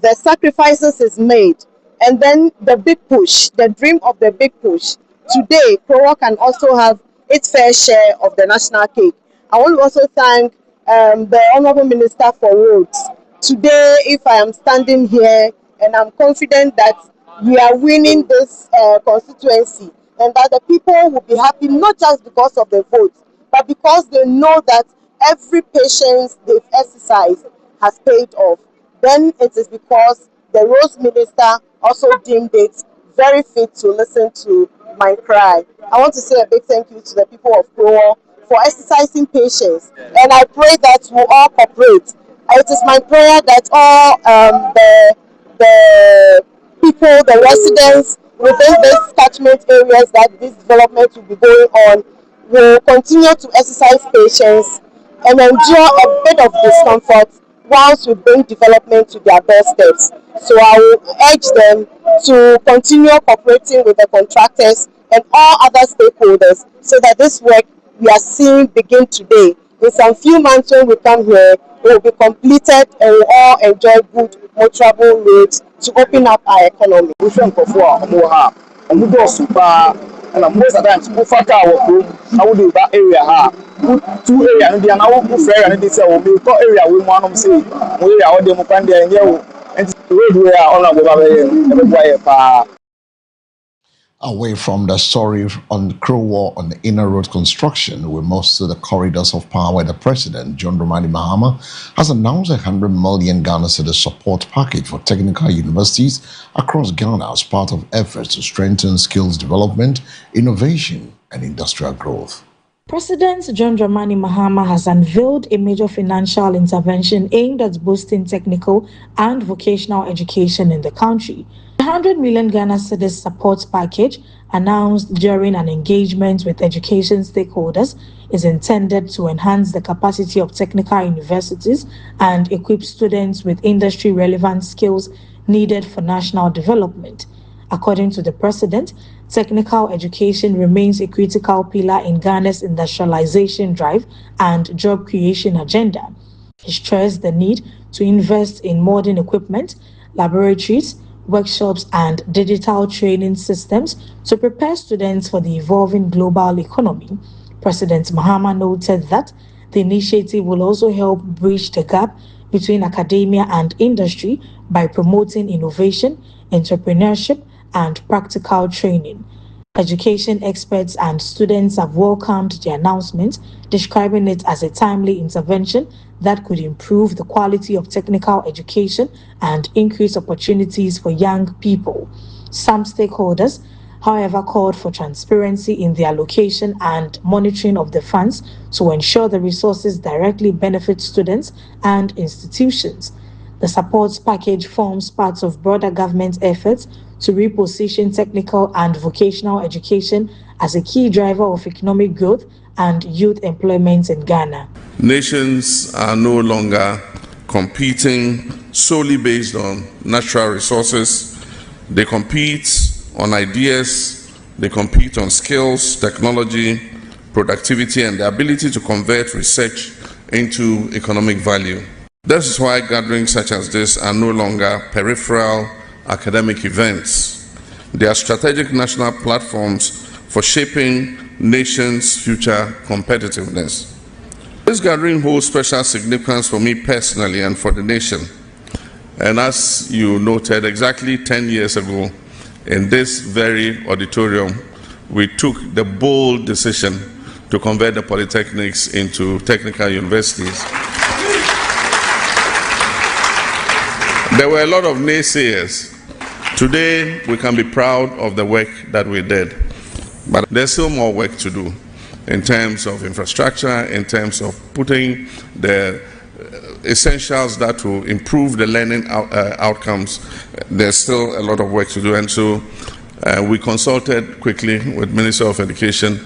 the sacrifices is made, and then the big push, the dream of the big push. Today, Krowo can also have its fair share of the national cake. I want to also thank the Honorable Minister for Roads. Today, if I am standing here, and I'm confident that we are winning this constituency, and that the people will be happy not just because of the votes, but because they know that every patience they've exercised has paid off. Then it is because the Roads Minister also deemed it very fit to listen to my cry. I want to say a big thank you to the people of Krowo for exercising patience, and I pray that we all cooperate. It is my prayer that all the people, the residents within these catchment areas that this development will be going on will continue to exercise patience and endure a bit of discomfort whilst we bring development to their doorsteps. So I will urge them to continue cooperating with the contractors and all other stakeholders so that this work we are seeing begin today. In some few months when we come here, it will be completed and we all enjoy good motorable roads to open up our economy. And most of the times, we find our do that area. 2 areas, and they are now fair, and they say, oh, we got area we want to see. We are all the Mukande and you, and the road we are on a Away from the story on Krowo on the inner road construction, we move to the corridors of power where the president, John Dramani Mahama, has announced 100 million Ghana cedi support package for technical universities across Ghana as part of efforts to strengthen skills development, innovation, and industrial growth. President John Dramani Mahama has unveiled a major financial intervention aimed at boosting technical and vocational education in the country. The 100 million Ghana cedis support package, announced during an engagement with education stakeholders, is intended to enhance the capacity of technical universities and equip students with industry-relevant skills needed for national development. According to the president, technical education remains a critical pillar in Ghana's industrialization drive and job creation agenda. He stressed the need to invest in modern equipment, laboratories, workshops, and digital training systems to prepare students for the evolving global economy. President Mahama noted that the initiative will also help bridge the gap between academia and industry by promoting innovation, entrepreneurship, and practical training. Education experts and students have welcomed the announcement, describing it as a timely intervention that could improve the quality of technical education and increase opportunities for young people. Some stakeholders, however, called for transparency in the allocation and monitoring of the funds to ensure the resources directly benefit students and institutions. The support package forms part of broader government efforts to reposition technical and vocational education as a key driver of economic growth and youth employment in Ghana. Nations are no longer competing solely based on natural resources. They compete on ideas, they compete on skills, technology, productivity, and the ability to convert research into economic value. This is why gatherings such as this are no longer peripheral academic events. They are strategic national platforms for shaping nations' future competitiveness. This gathering holds special significance for me personally and for the nation. And as you noted, exactly 10 years ago, in this very auditorium, we took the bold decision to convert the polytechnics into technical universities. There were a lot of naysayers. Today, we can be proud of the work that we did, but there's still more work to do in terms of infrastructure, in terms of putting the essentials that will improve the learning outcomes. There's still a lot of work to do, and so we consulted quickly with Minister of Education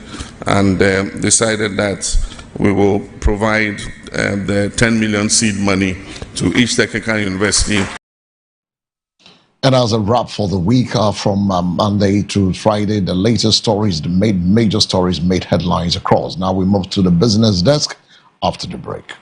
and decided that we will provide the 10 million seed money to each technical university. And as a wrap for the week, from Monday to Friday, the latest stories, the major stories made headlines across. Now we move to the business desk after the break.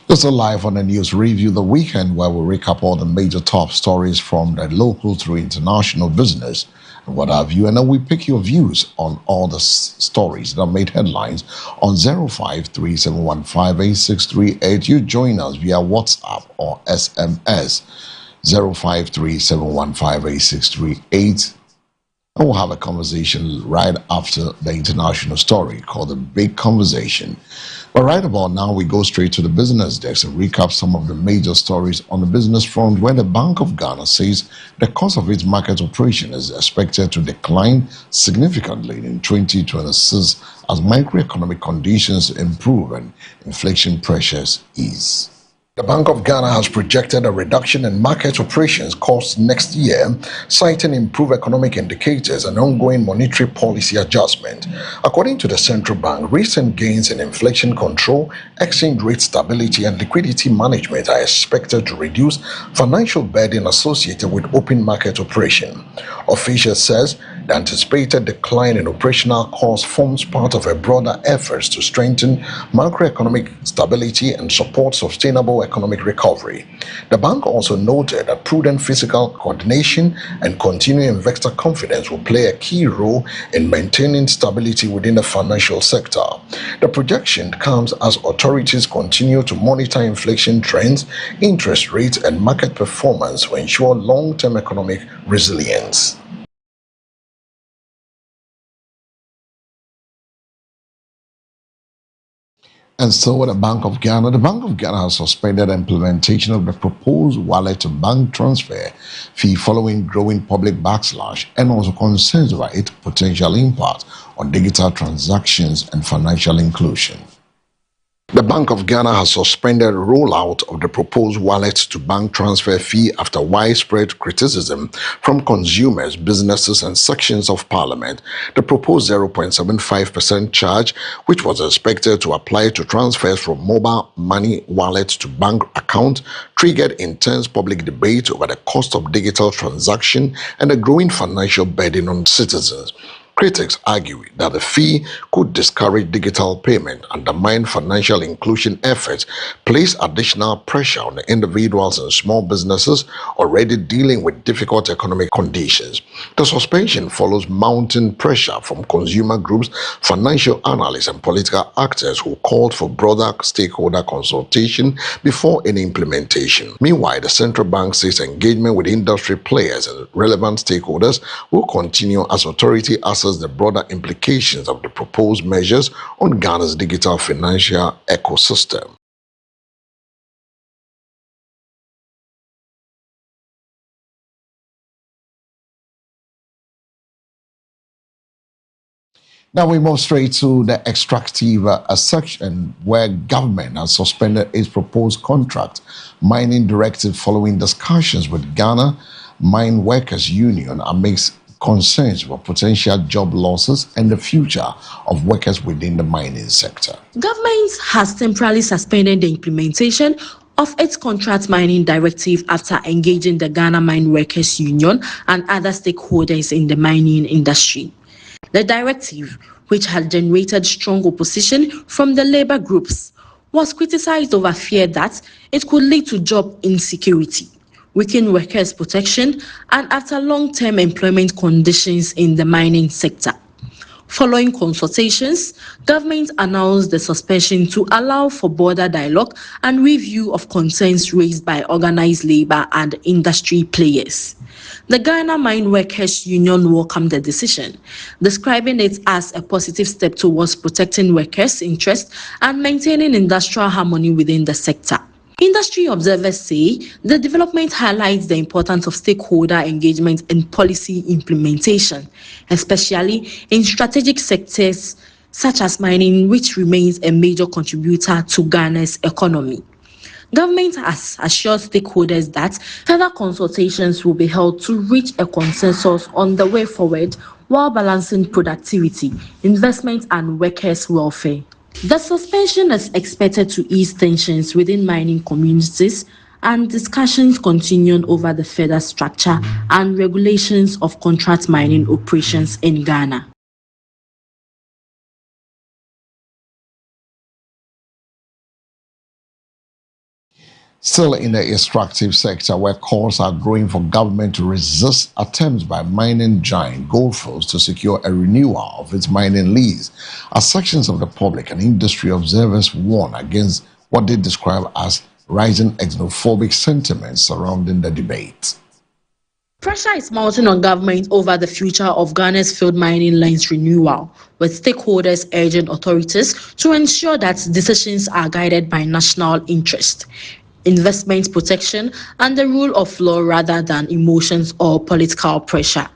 This is live on the news review, the weekend, where we recap all the major top stories from the local through international business and what have you. And then we pick your views on all the stories that made headlines on 0537158638. You join us via WhatsApp or SMS 0537158638. And we'll have a conversation right after the international story called The Big Conversation. But right about now, we go straight to the business desk and recap some of the major stories on the business front, where the Bank of Ghana says the cost of its market operation is expected to decline significantly in 2026 as microeconomic conditions improve and inflation pressures ease. The Bank of Ghana has projected a reduction in market operations costs next year, citing improved economic indicators and ongoing monetary policy adjustment. According to the central bank, recent gains in inflation control, exchange rate stability, and liquidity management are expected to reduce financial burden associated with open market operation. Officials says the anticipated decline in operational costs forms part of a broader effort to strengthen macroeconomic stability and support sustainable economic recovery. The bank also noted that prudent fiscal coordination and continuing investor confidence will play a key role in maintaining stability within the financial sector. The projection comes as authorities continue to monitor inflation trends, interest rates, and market performance to ensure long-term economic resilience. And so with the Bank of Ghana has suspended implementation of the proposed wallet-to-bank transfer fee following growing public backlash and also concerns about its potential impact on digital transactions and financial inclusion. The Bank of Ghana has suspended rollout of the proposed wallet-to-bank transfer fee after widespread criticism from consumers, businesses, and sections of parliament. The proposed 0.75% charge, which was expected to apply to transfers from mobile money wallets to bank account, triggered intense public debate over the cost of digital transaction and the growing financial burden on citizens. Critics argue that the fee could discourage digital payment, undermine financial inclusion efforts, place additional pressure on the individuals and small businesses already dealing with difficult economic conditions. The suspension follows mounting pressure from consumer groups, financial analysts, and political actors who called for broader stakeholder consultation before any implementation. Meanwhile, the central bank says engagement with industry players and relevant stakeholders will continue as authority assesses the broader implications of the proposed measures on Ghana's digital financial ecosystem. Now we move straight to the extractive section, where government has suspended its proposed contract mining directive following discussions with Ghana Mine Workers Union amidst concerns about potential job losses and the future of workers within the mining sector. Government has temporarily suspended the implementation of its contract mining directive after engaging the Ghana Mine Workers Union and other stakeholders in the mining industry. The directive, which had generated strong opposition from the labor groups, was criticized over fear that it could lead to job insecurity, weaken workers' protection, and after long-term employment conditions in the mining sector. Following consultations, government announced the suspension to allow for broader dialogue and review of concerns raised by organized labor and industry players. The Ghana Mine Workers Union welcomed the decision, describing it as a positive step towards protecting workers' interests and maintaining industrial harmony within the sector. Industry observers say the development highlights the importance of stakeholder engagement in policy implementation, especially in strategic sectors such as mining, which remains a major contributor to Ghana's economy. Government has assured stakeholders that further consultations will be held to reach a consensus on the way forward while balancing productivity, investment, and workers' welfare. The suspension is expected to ease tensions within mining communities, and discussions continue over the further structure and regulations of contract mining operations in Ghana. Still in the extractive sector, where calls are growing for government to resist attempts by mining giant Gold Fields to secure a renewal of its mining lease, as sections of the public and industry observers warn against what they describe as rising xenophobic sentiments surrounding the debate. Pressure is mounting on government over the future of Ghana's field mining lines renewal, with stakeholders urging authorities to ensure that decisions are guided by national interest, investment protection, and the rule of law rather than emotions or political pressure.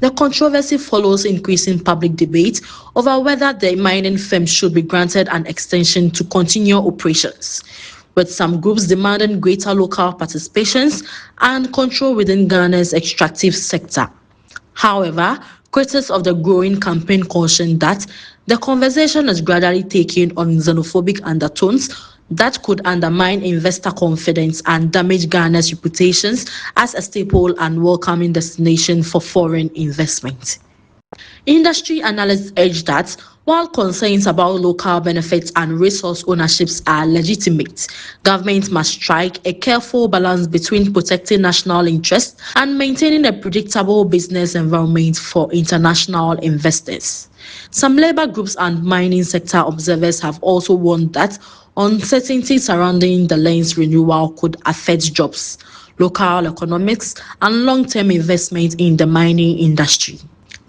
The controversy follows increasing public debate over whether the mining firm should be granted an extension to continue operations, with some groups demanding greater local participations and control within Ghana's extractive sector. However, critics of the growing campaign caution that the conversation is gradually taking on xenophobic undertones that could undermine investor confidence and damage Ghana's reputations as a staple and welcoming destination for foreign investment. Industry analysts urge that while concerns about local benefits and resource ownerships are legitimate, government must strike a careful balance between protecting national interests and maintaining a predictable business environment for international investors. Some labor groups and mining sector observers have also warned that uncertainty surrounding the line's renewal could affect jobs, local economics, and long-term investment in the mining industry.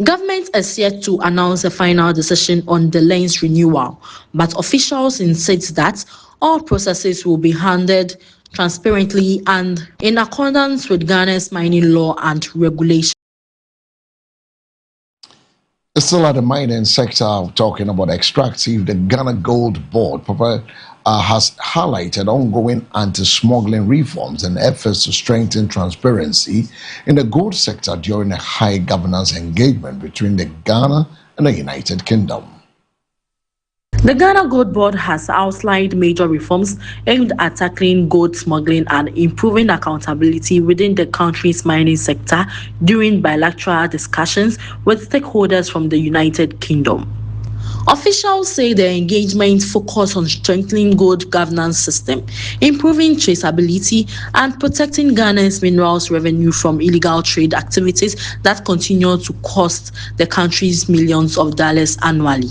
Government is yet to announce a final decision on the line's renewal, but officials insist that all processes will be handled transparently and in accordance with Ghana's mining law and regulations. Still at the mining sector, talking about extractive, the Ghana Gold Board has highlighted ongoing anti-smuggling reforms and efforts to strengthen transparency in the gold sector during a high governance engagement between the Ghana and the United Kingdom. The Ghana Gold Board has outlined major reforms aimed at tackling gold smuggling and improving accountability within the country's mining sector during bilateral discussions with stakeholders from the United Kingdom. Officials say the engagement focused on strengthening gold governance system, improving traceability, and protecting Ghana's minerals revenue from illegal trade activities that continue to cost the country's millions of dollars annually.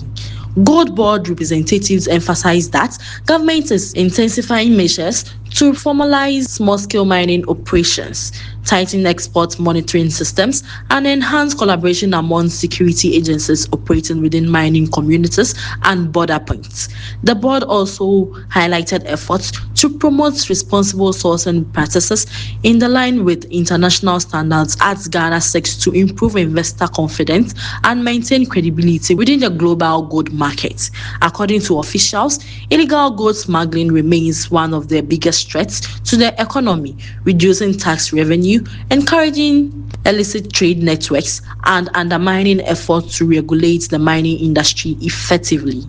Gold Board representatives emphasize that government is intensifying measures to formalize small-scale mining operations, tighten export monitoring systems, and enhance collaboration among security agencies operating within mining communities and border points. The board also highlighted efforts to promote responsible sourcing practices in the line with international standards as Ghana seeks to improve investor confidence and maintain credibility within the global gold market. According to officials, illegal gold smuggling remains one of the biggest threats to the economy, reducing tax revenue revenue, encouraging illicit trade networks, and undermining efforts to regulate the mining industry effectively.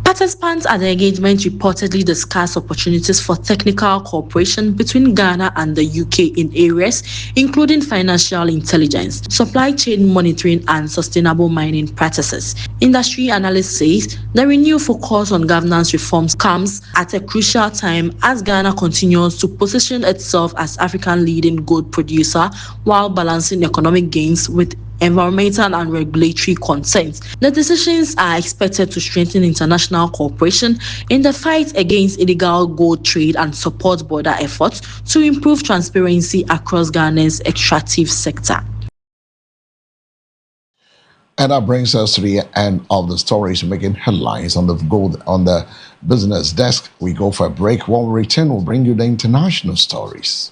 Participants at the engagement reportedly discussed opportunities for technical cooperation between Ghana and the UK in areas including financial intelligence, supply chain monitoring, and sustainable mining practices. Industry analysts say the renewed focus on governance reforms comes at a crucial time as Ghana continues to position itself as Africa's leading gold producer while balancing economic gains with environmental and regulatory concerns. The decisions are expected to strengthen international cooperation in the fight against illegal gold trade and support border efforts to improve transparency across Ghana's extractive sector. And that brings us to the end of the stories making headlines on the business desk. We go for a break. When we return, we'll bring you the international stories.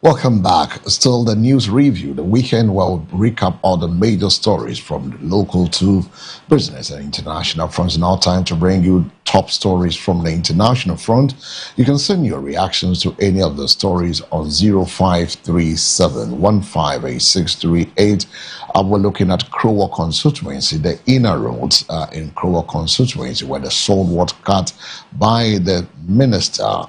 Welcome back. Still the news review, the weekend where we'll recap all the major stories from local to business and international fronts. Now time to bring you top stories from the international front. You can send your reactions to any of the stories on 0537158638. We're looking at Krowa constituency, the inner roads in Krowa constituency where the sword was cut by the minister,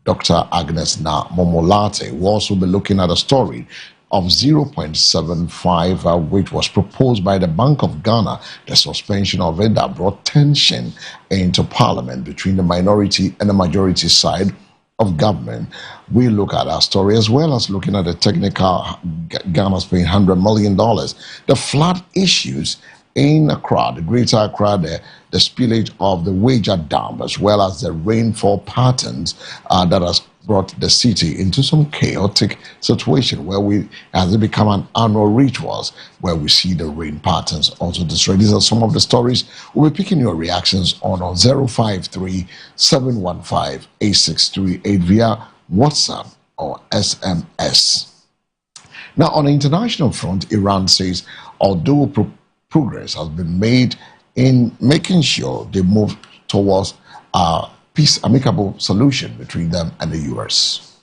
Dr. Agnes Na Momolate. We'll also be looking at a story of 0.75, which was proposed by the Bank of Ghana, the suspension of it that brought tension into Parliament between the minority and the majority side of government. We look at our story as well as looking at the technical Ghana's paying $100 million. The flood issues in Accra, the Greater Accra, the spillage of the Weija Dam, as well as the rainfall patterns that has brought the city into some chaotic situation where has it become an annual rituals where we see the rain patterns also destroyed. These are some of the stories. We'll be picking your reactions on 053-715-8638 via WhatsApp or SMS. Now, on the international front, Iran says although progress has been made in making sure they move towards a amicable solution between them and the U.S.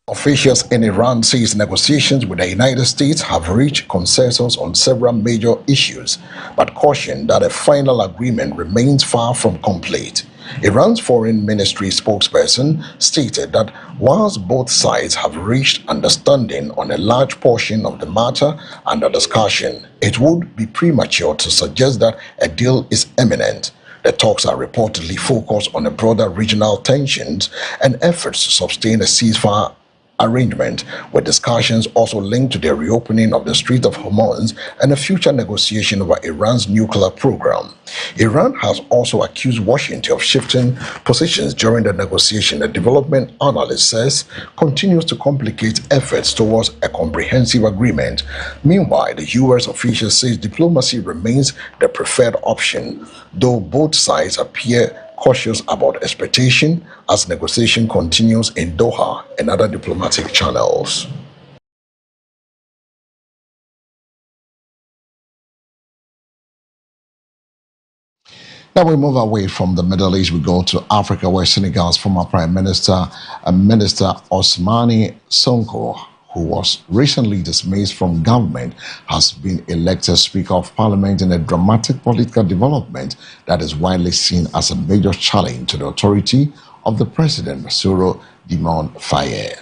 Officials in Iran says negotiations with the United States have reached consensus on several major issues, but caution that a final agreement remains far from complete. Iran's foreign ministry spokesperson stated that whilst both sides have reached understanding on a large portion of the matter under discussion, it would be premature to suggest that a deal is imminent. The talks are reportedly focused on the broader regional tensions and efforts to sustain a ceasefire arrangement, with discussions also linked to the reopening of the Strait of Hormuz and a future negotiation over Iran's nuclear program. Iran has also accused Washington of shifting positions during the negotiation. The development analyst says continues to complicate efforts towards a comprehensive agreement. Meanwhile, the U.S. official says diplomacy remains the preferred option, though both sides appear cautious about expectation as negotiation continues in Doha and other diplomatic channels. Now we move away from the Middle East. We go to Africa, where Senegal's former Prime Minister, Minister Ousmane Sonko, who was recently dismissed from government, has been elected Speaker of Parliament in a dramatic political development that is widely seen as a major challenge to the authority of the President, Bassirou Diomaye Faye.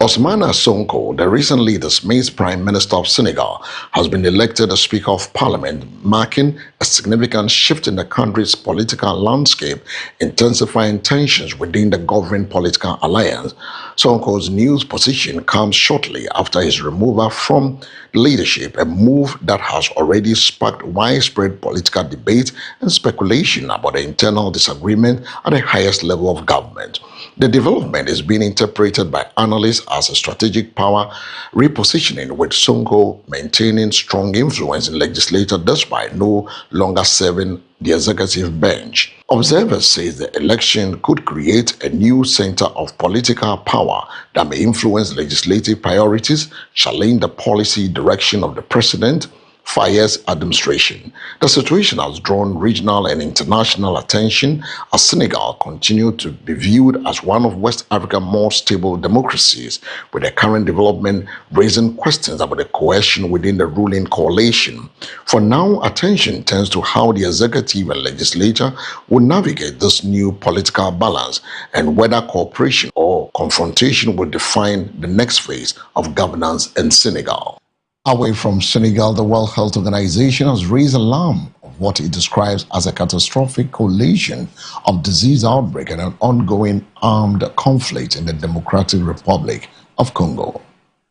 Ousmane Sonko, the recently dismissed Prime Minister of Senegal, has been elected as Speaker of Parliament, marking a significant shift in the country's political landscape, intensifying tensions within the governing political alliance. Sonko's new position comes shortly after his removal from leadership, a move that has already sparked widespread political debate and speculation about the internal disagreement at the highest level of government. The development is being interpreted by analysts as a strategic power repositioning, with Sonko maintaining strong influence in legislature despite no longer serving the executive bench. Observers say the election could create a new center of political power that may influence legislative priorities, challenge the policy direction of the president, Faye's administration. The situation has drawn regional and international attention as Senegal continued to be viewed as one of West Africa's more stable democracies, with the current development raising questions about the cohesion within the ruling coalition. For now, attention turns to how the executive and legislature will navigate this new political balance and whether cooperation or confrontation will define the next phase of governance in Senegal. Away from Senegal, the World Health Organization has raised alarm of what it describes as a catastrophic collation of disease outbreak and an ongoing armed conflict in the Democratic Republic of Congo.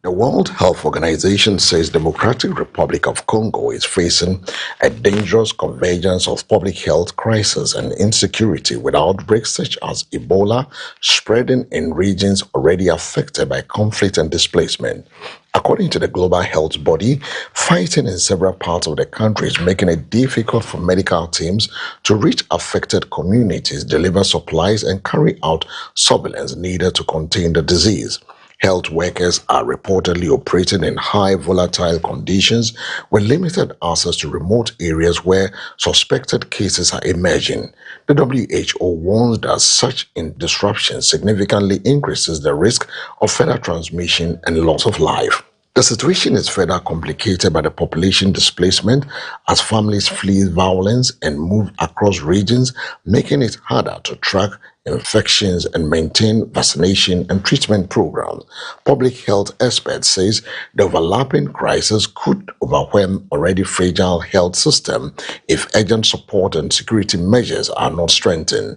The World Health Organization says Democratic Republic of Congo is facing a dangerous convergence of public health crisis and insecurity, with outbreaks such as Ebola spreading in regions already affected by conflict and displacement. According to the global health body, fighting in several parts of the country is making it difficult for medical teams to reach affected communities, deliver supplies, and carry out surveillance needed to contain the disease. Health workers are reportedly operating in high volatile conditions with limited access to remote areas where suspected cases are emerging. The WHO warns that such disruption significantly increases the risk of further transmission and loss of life. The situation is further complicated by the population displacement as families flee violence and move across regions, making it harder to track infections and maintain vaccination and treatment programs. Public health experts say the overlapping crisis could overwhelm already fragile health system if urgent support and security measures are not strengthened.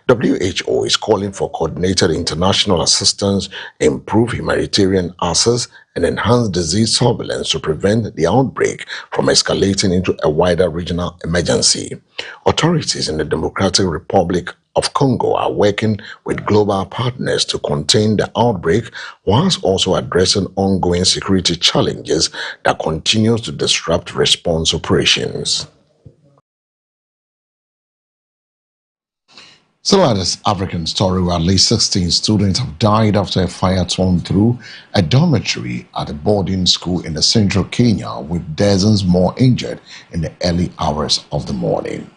WHO is calling for coordinated international assistance, improved humanitarian access, and enhanced disease surveillance to prevent the outbreak from escalating into a wider regional emergency. Authorities in the Democratic Republic of Congo are working with global partners to contain the outbreak, whilst also addressing ongoing security challenges that continue to disrupt response operations. So at this African story, where at least 16 students have died after a fire torn through a dormitory at a boarding school in the central Kenya, with dozens more injured in the early hours of the morning.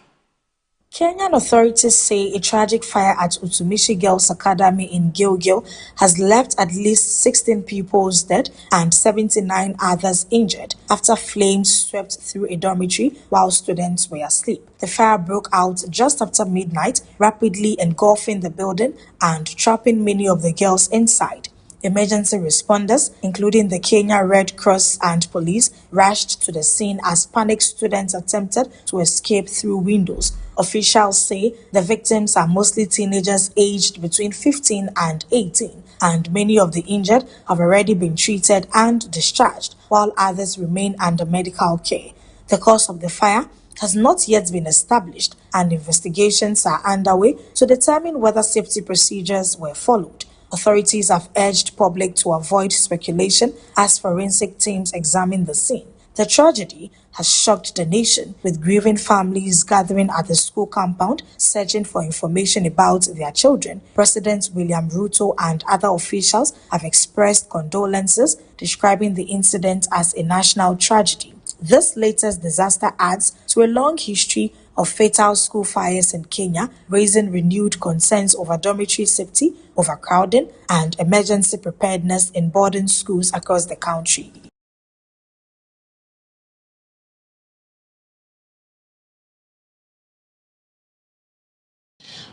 Kenyan authorities say a tragic fire at Utumishi Girls Academy in Gilgil has left at least 16 pupils dead and 79 others injured after flames swept through a dormitory while students were asleep. The fire broke out just after midnight, rapidly engulfing the building and trapping many of the girls inside. Emergency responders, including the Kenya Red Cross and police, rushed to the scene as panicked students attempted to escape through windows. Officials say the victims are mostly teenagers aged between 15 and 18, and many of the injured have already been treated and discharged, while others remain under medical care. The cause of the fire has not yet been established, and investigations are underway to determine whether safety procedures were followed. Authorities have urged public to avoid speculation as forensic teams examine the scene. The tragedy has shocked the nation, with grieving families gathering at the school compound searching for information about their children. President William Ruto and other officials have expressed condolences, describing the incident as a national tragedy. This latest disaster adds to a long history of fatal school fires in Kenya, raising renewed concerns over dormitory safety, overcrowding, and emergency preparedness in boarding schools across the country.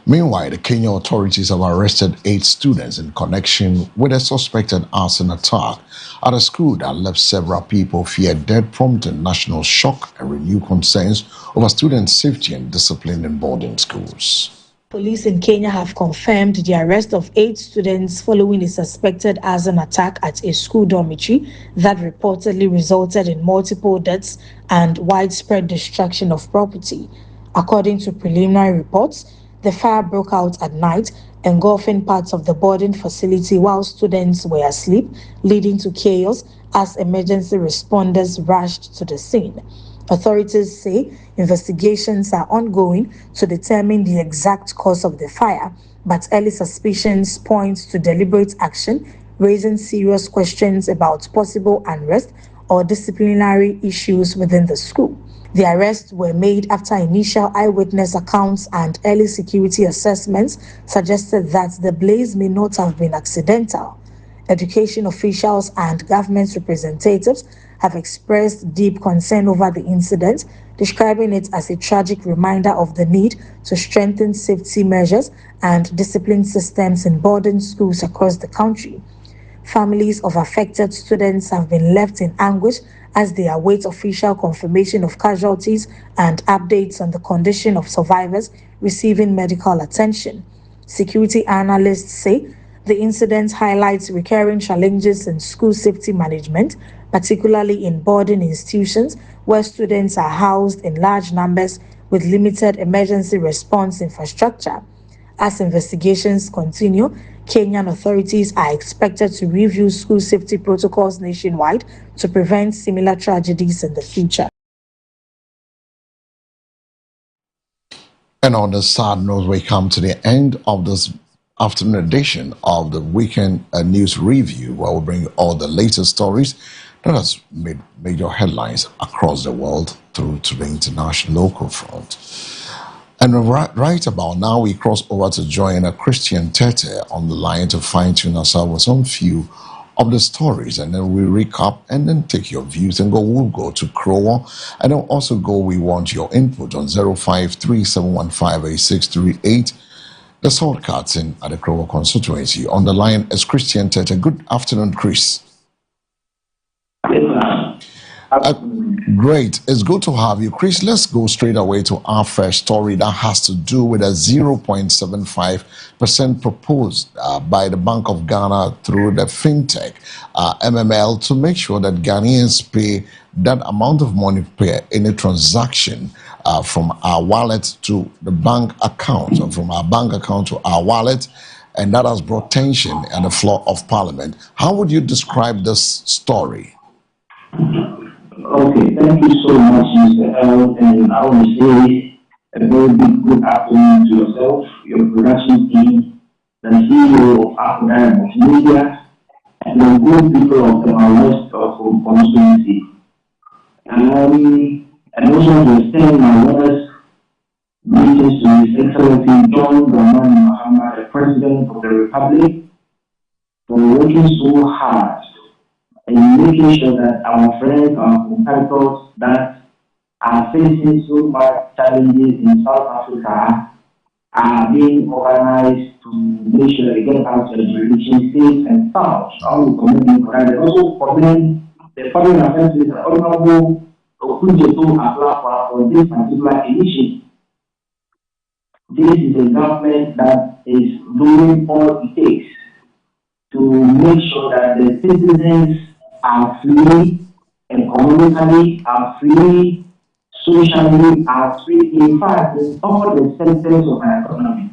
Meanwhile, the Kenya authorities have arrested 8 students in connection with a suspected arson attack at a school that left several people feared dead, prompting national shock and renewed concerns over student safety and discipline in boarding schools. Police in Kenya have confirmed the arrest of 8 students following a suspected arson attack at a school dormitory that reportedly resulted in multiple deaths and widespread destruction of property. According to preliminary reports, The fire broke out at night, engulfing parts of the boarding facility while students were asleep, leading to chaos as emergency responders rushed to the scene. Authorities say investigations are ongoing to determine the exact cause of the fire, but early suspicions point to deliberate action, raising serious questions about possible unrest or disciplinary issues within the school. The arrests were made after initial eyewitness accounts and early security assessments suggested that the blaze may not have been accidental. Education officials and government representatives have expressed deep concern over the incident, describing it as a tragic reminder of the need to strengthen safety measures and discipline systems in boarding schools across the country. Families of affected students have been left in anguish as they await official confirmation of casualties and updates on the condition of survivors receiving medical attention. Security analysts say the incident highlights recurring challenges in school safety management, particularly in boarding institutions where students are housed in large numbers with limited emergency response infrastructure. As investigations continue, Kenyan authorities are expected to review school safety protocols nationwide to prevent similar tragedies in the future. And on the sad note, we come to the end of this afternoon edition of the Weekend News Review, where we bring all the latest stories that has made major headlines across the world through to the international local front. And right about now, we cross over to join Christian Tete on the line to fine-tune ourselves with some few of the stories, and then we recap and then take your views and we'll go to Krowa, and then also we want your input on 0537158638. The Salt Carton at the Krowa constituency. On the line is Christian Tete. Good afternoon, Chris. Great. It's good to have you. Chris, let's go straight away to our first story that has to do with a 0.75% proposed by the Bank of Ghana through the fintech MML to make sure that Ghanaians pay that amount of money per any transaction from our wallet to the bank account, or from our bank account to our wallet, and that has brought tension on the floor of Parliament. How would you describe this story? Okay, thank you so much, Mr. L. And I want to say a very big good afternoon to yourself, your production team, the CEO of Akadem Media, and the good people of the West of constituency. And also to extend my words greetings to His Excellency John Dramani Mahama, the President of the Republic, for working so hard in making sure that our friends, our competitors that are facing so much challenges in South Africa are being organized to make sure that they get out to the jurisdiction safe and sound. I will commend for that. And also commend the Foreign Affairs Minister, Honorable Okunjeto Ablakwa, for this particular initiative. This is a government that is doing all it takes to make sure that the citizens are free, economically are free, socially are free, in fact, in all the sectors of our economy.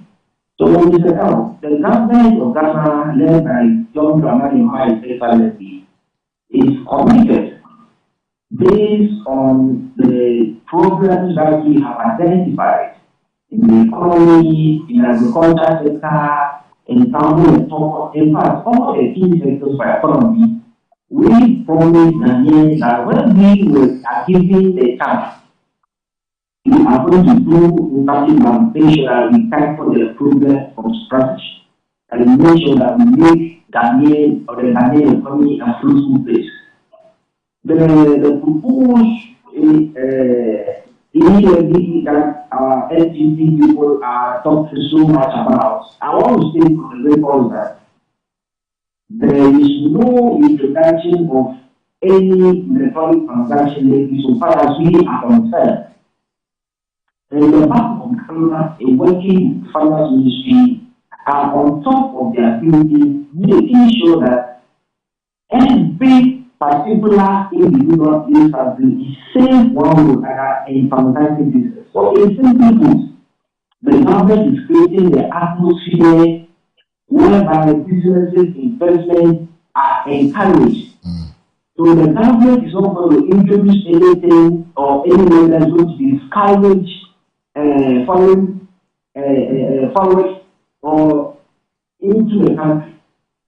So when we say, the government of Ghana, led by John Dramani Mahama, is committed based on the problems that we have identified in the economy, in the agriculture sector, in travel and talk, in fact, all the key sectors for economy. We promise Ghanaians that when we are given the chance, we are going to do nothing but make sure that we tackle the problem from scratch and make sure that we make Ghanaian or the Ghanaian economy a fruitful place. The proposed immediately that our LGC people are talking so much about, I want to say for the record that there is no introduction of any electronic transaction lately so far as we are concerned. And the Bank of Ghana, a working finance ministry, are on top of their activities, making sure that every particular individual in this country is safe one or another in transacting business. So in simple terms, The government is creating the atmosphere whereby businesses, investment are encouraged. So the government is not going to introduce anything or anyone that's going to discourage foreign or into the country.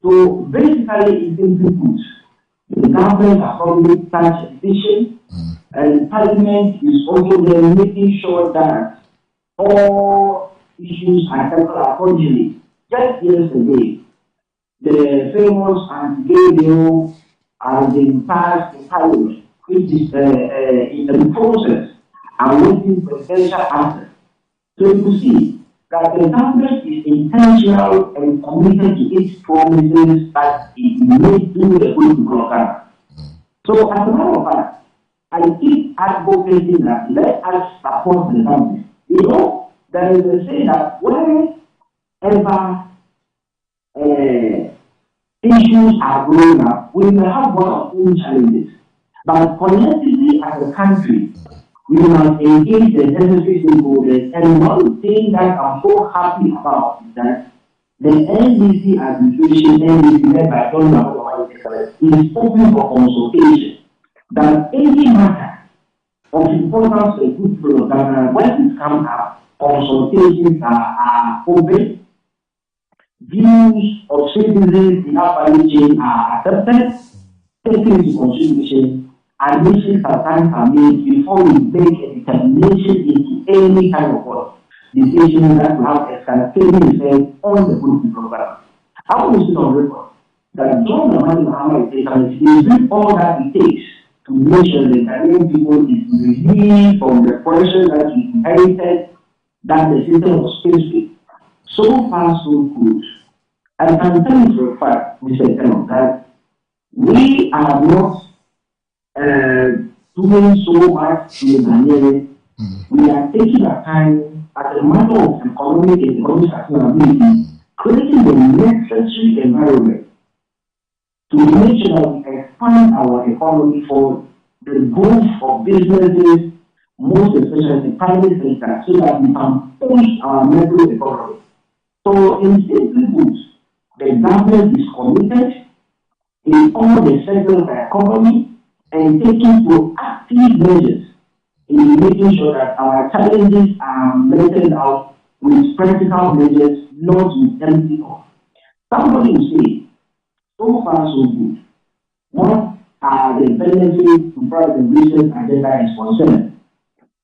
So basically, it's been good. The government has probably touched a decision, and Parliament is also then making sure that all issues are tackled accordingly. Just yesterday, the famous anti-gay bill has been passed in Parliament, which is in the process and waiting for presidential answer. So you see that the government is intentional and committed to its promises that it may do the good program. So as a matter of fact, I keep advocating that let us support the government. You know, there is a saying that whenever issues are growing up, we may have one or two challenges. But collectively as a country, we must engage the necessary stakeholders. And one thing that I'm so happy about is that the NDC administration, NDC led by John Mahmoud, is open for consultation. That any matter of importance to a good people of Ghana, when it comes up, consultations are open. Views of citizens in our value chain are accepted, taken into consideration. Admissions sometimes are made before we make a determination into any kind of decision that will have a cascading effect on the political program. I want to sit on record that John Mahmoud is doing all that it takes to make sure the Ghanaian people is relieved from the pressure that we inherited, that the system was faced with. So far, so good. I can tell you for a fact, Mr. Tenor, that we are not doing so much in Nigeria. We are taking our time as a matter of economic and economic sustainability, creating the necessary environment to make sure that we expand our economy for the growth of businesses, most especially the private sector, so that we can push our macro economy. So in simple words, the government is committed in all the sectors of the economy and taking proactive measures in making sure that our challenges are meted out with practical measures, not with empty talk. Somebody will say, so far so good. What are the benefits to private and business agenda is concerned?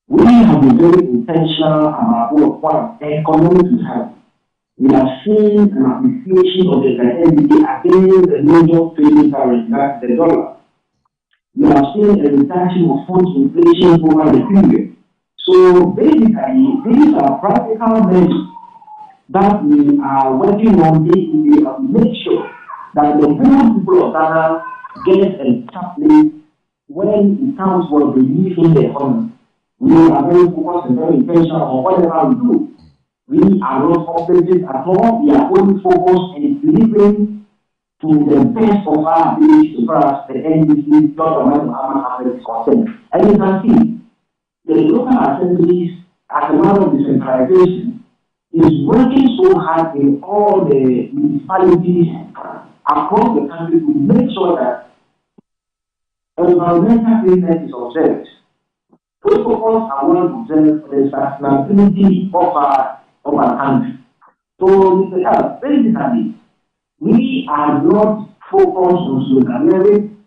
We have been very intentional about what economic we have. We have seen an appreciation of the entity against the major trading currency, that's the dollar. We have seen a reduction of food inflation over the period. So basically, these are practical measures that we are working on day to day to make sure that the poor people of Ghana get a place when it comes for the need in the economy. We are very focused and very intentional on whatever we do. We are not complacent at all. We are only focused and delivering to the best of our ability to grasp the NDC, Dr. Muhammad is concerned. And you can see, the local assemblies, as a matter of decentralization, is working so hard in all the municipalities across the country to make sure that environmental cleanliness is observed. First of all, I want to observe the sustainability of our country. So, basically, we are not focused on slogan.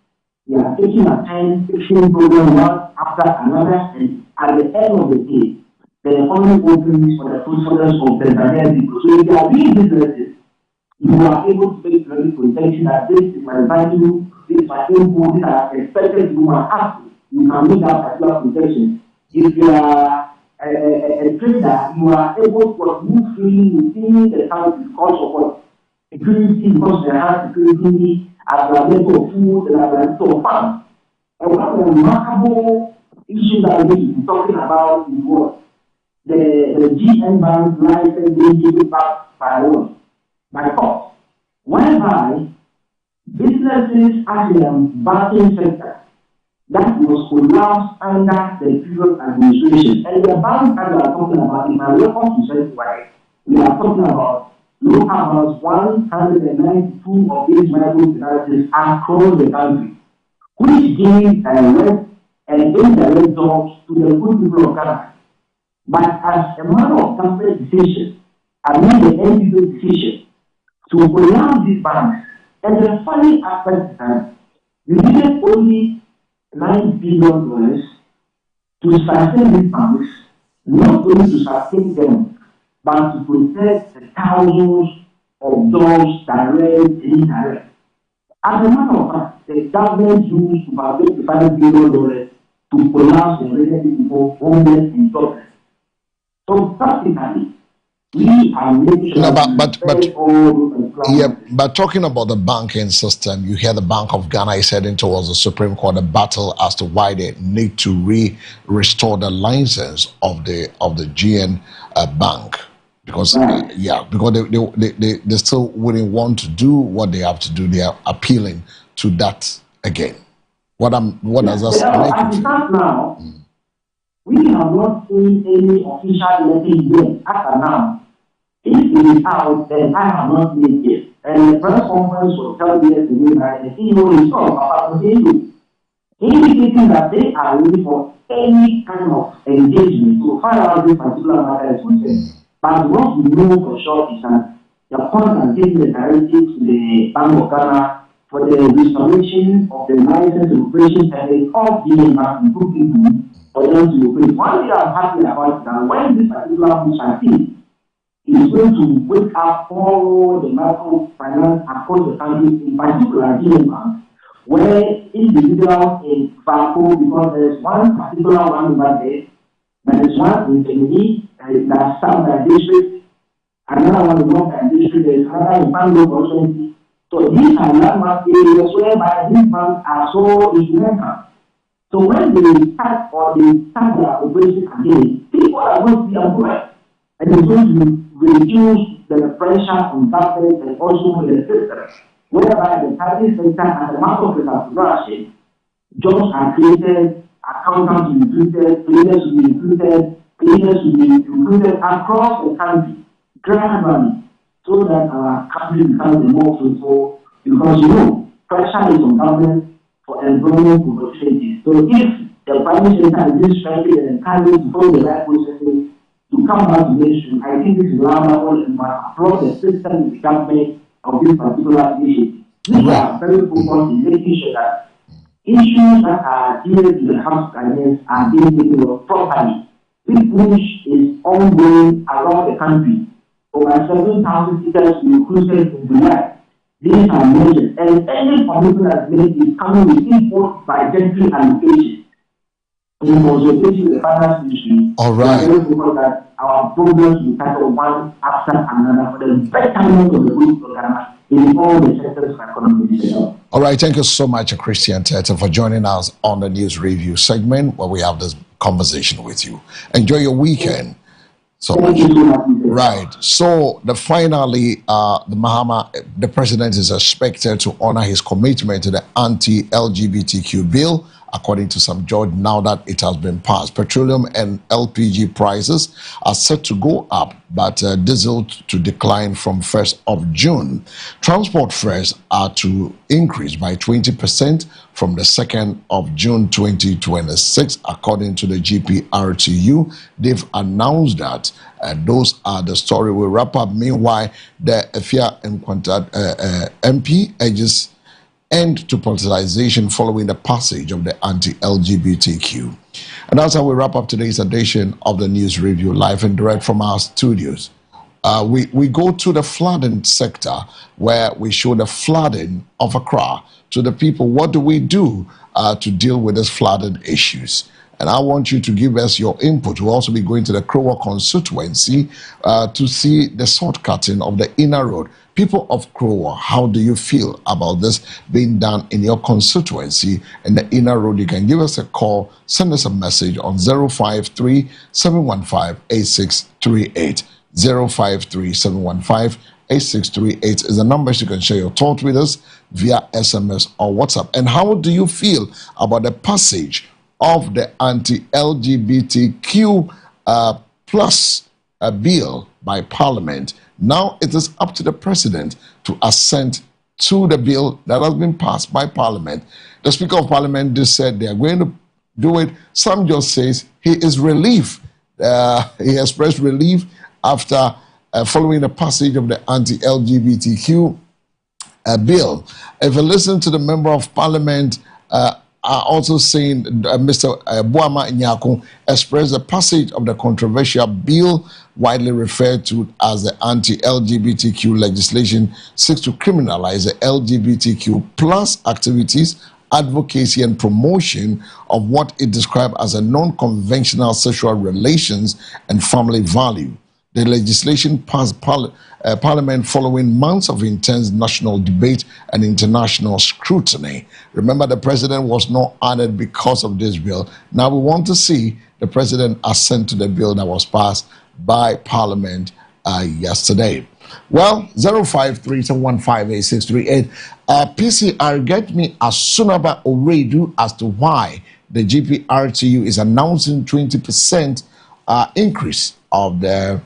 We are taking our time, fixing program one after another, and at the end of the day, the economy opens for the fruitfulness of the Ghanaian people. So if you are doing businesses, you are able to make very protection that this is my value, this is my input, this are expected you are happy. You can make that particular protection. If you are a trader, you are able to move freely within the country because of what? Security, because they have security, availability of food, and availability of farm. And one of the remarkable issues that we need to be talking about is what? The GN Bank license being given back by what? By court. Whereby businesses as the banking sector that was collapsed under the previous administration. And the bank that we are talking about, if I record society-wide, we are talking about local about 192 of these microfinances across the country, which give direct and indirect jobs to the good people of Ghana. But as a matter of government decision, I mean the NPP decision, to allow these banks, and the funny aspect is that you needed only $9 billion to sustain these banks, not only to sustain them, but to protect the thousands of jobs, direct and indirect. As a matter of fact, the government used about $55 billion to collapse the related people, homeless and jobless. So practically, we are making sure but talking about the banking system, you hear the Bank of Ghana is heading towards the Supreme Court, a battle as to why they need to restore the license of the GN bank, because because they still wouldn't want to do what they have to do. They are appealing to that again. What does that make as it stands now, we have not seen any official letter yet. After now, if it is out, then I have not seen it. And the press conference was held yesterday by the CEO himself, Papa Odedo, indicating that they are ready for any kind of engagement to find out this particular matter is concerned. But what we know for sure is that the court has given the directive to the Bank of Ghana for the restoration of the license and operation permit of the bank in Brooklyn for them to operate. One thing I'm happy about is that when this particular move is is going to wake up all the microfinance across the country, in particular GN Bank, where individuals in Fako, because there's one particular one over there, there is one in Kennedy, that's South District, another one in North District, there is another in Pango constituency. So these are landmark areas whereby these banks are so instrumental. So when they start their operation again, people are going to be employed. And it's going to reduce the pressure on government and also the system, whereby the private sector and the market of entrepreneurship, jobs are created, accountants will be recruited, cleaners will be recruited, cleaners will be recruited across the country gradually, so that our country becomes more fruitful. Because pressure is on government for employment opportunities. So if the private sector is being strengthened and encouraged to follow the right processes, to come back to nation, I think this is all across the system of the government of this particular initiative. We are very focused in making sure that issues that are dealing to the House of Ghanaians are being taken care of properly. This push is ongoing around the country. Over 7,000 teachers were recruited in July. These are measures, and any commitment that's made is coming with input by budgetary allocation. In consultation with the finance ministry, all right, that our programs will tackle one after another for the betterment of the good of Ghana in all the sectors of economy. All right, thank you so much, Christian Tete, for joining us on the News Review segment where we have this conversation with you. Enjoy your weekend. So right. So finally, the president is expected to honor his commitment to the anti-LGBTQ bill, according to some judge, now that it has been passed. Petroleum and LPG prices are set to go up, but diesel to decline from 1st of June. Transport fares are to increase by 20% from the 2nd of June 2026, according to the GPRTU. They've announced that. Those are the story. We'll wrap up. Meanwhile, the Efia MP urges end to politicization following the passage of the anti-LGBTQ. And that's how we wrap up today's edition of the News Review, live and direct from our studios. We go to the flooding sector, where we show the flooding of Accra to the people. What do we do to deal with these flooding issues? And I want you to give us your input. We'll also be going to the Krowa constituency to see the salt cutting of the inner road. People of Krowa, how do you feel about this being done in your constituency in the inner road? You can give us a call, send us a message on 053-715-8638. 053-715-8638 is the numbers you can share your thoughts with us via SMS or WhatsApp. And how do you feel about the passage of the anti-LGBTQ plus a bill by Parliament. Now it is up to the President to assent to the bill that has been passed by Parliament. The Speaker of Parliament just said they are going to do it. Some just says he is relieved. He expressed relief after following the passage of the anti-LGBTQ bill. If you listen to the Member of Parliament, are also saying Mr. Boama Nyako expressed the passage of the controversial bill, widely referred to as the anti-LGBTQ legislation, seeks to criminalize the LGBTQ plus activities, advocacy and promotion of what it described as a non-conventional sexual relations and family value. The legislation passed Parliament following months of intense national debate and international scrutiny. Remember, the President was not honored because of this bill. Now we want to see the President assent to the bill that was passed by Parliament yesterday. Well, 053-715-8638. PCR, get me Asunaba Oredu as to why the GPRTU is announcing 20% increase of the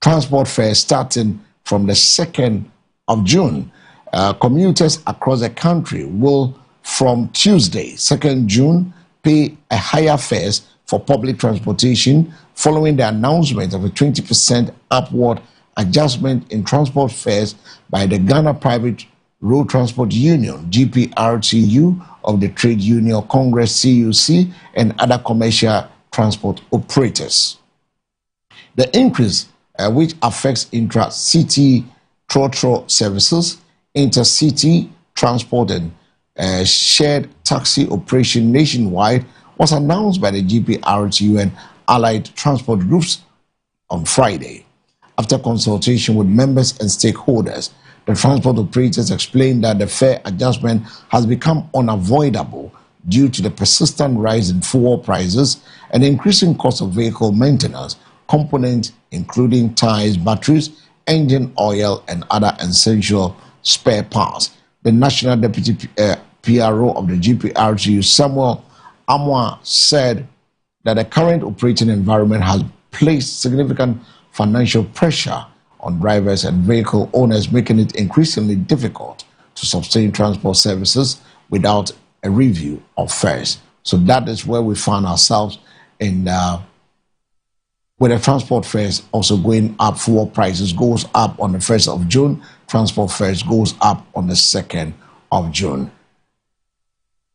transport fare starting from the 2nd of June. Commuters across the country will, from Tuesday, 2nd June, pay a higher fares for public transportation following the announcement of a 20% upward adjustment in transport fares by the Ghana Private Road Transport Union, GPRTU, of the Trade Union Congress, CUC, and other commercial transport operators. The increase, which affects intra-city trotro services, intercity transport and shared taxi operation nationwide, was announced by the GPRTU and allied transport groups on Friday. After consultation with members and stakeholders, the transport operators explained that the fare adjustment has become unavoidable due to the persistent rise in fuel prices and increasing cost of vehicle maintenance, components including tires, batteries, engine oil, and other essential spare parts. The National Deputy PRO of the GPRTU, Samuel Amwa, said that the current operating environment has placed significant financial pressure on drivers and vehicle owners, making it increasingly difficult to sustain transport services without a review of fares. So that is where we found ourselves in with the transport fares also going up. Fuel prices goes up on the 1st of June. Transport fares goes up on the 2nd of June.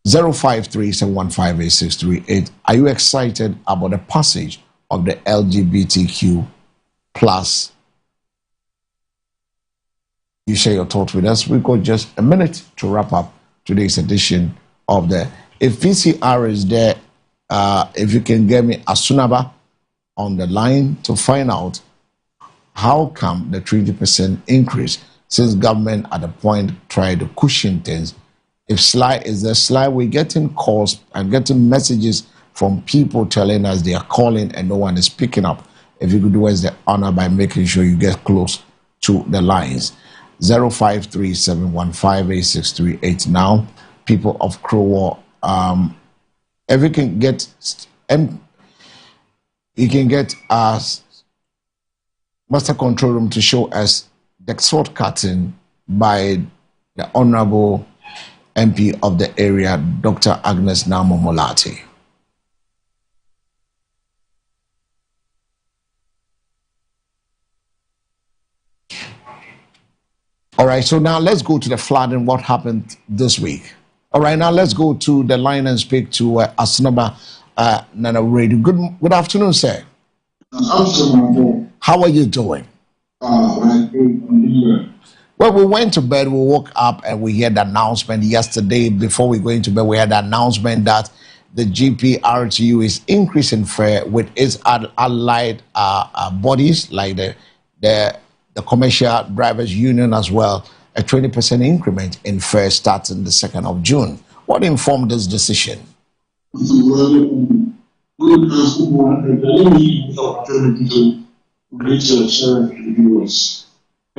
053-715-8638. Are you excited about the passage of the LGBTQ plus? You share your thoughts with us. We've got just a minute to wrap up today's edition of the. If PCR is there, if you can get me Asunaba on the line to find out how come the 20% increase, since government at the point tried to cushion things. If Sly is there, Sly, we're getting calls and getting messages from people telling us they are calling and no one is picking up. If you could do us the honor by making sure you get close to the lines. 053-715-8638 now. People of Crowell, if you can get us Master Control Room to show us the short cutting by the Honorable MP of the area, Dr. Agnes Namo Molati. All right, so now let's go to the flood and what happened this week. All right, now let's go to the line and speak to Asunaba Nana Radio. Good afternoon, sir. How are you doing? Well, we went to bed, we woke up, and we heard the announcement yesterday. Before we go into bed, we had the announcement that the GPRTU is increasing fare with its allied bodies, like the Commercial Drivers Union as well, a 20% increment in fare starting the 2nd of June. What informed this decision? You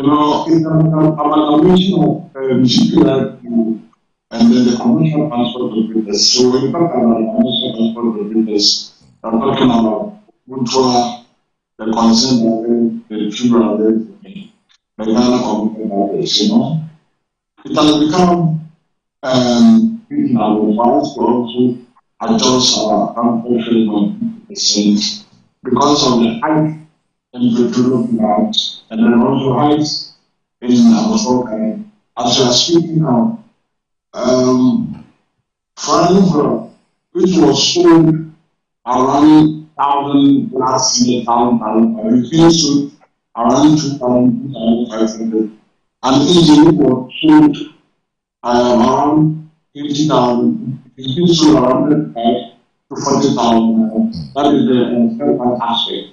know, it's an amalgamation of the GPRTU and then the commercial transport operators. So when you talk about the commercial transport operators, I'm talking about Mutua, the concern of the children, the Ghana community, it has become in our lives to also adjust our country on percent because of the high in petroleum demand and then also heights in our stock. As we are speaking now, frying flour, which was sold around 1,000 last year, 1,000, it being sold around 2,000, 2,500, and Egypt was sold around 50,000, it's been sold around 35 to 40,000. That is the third aspect.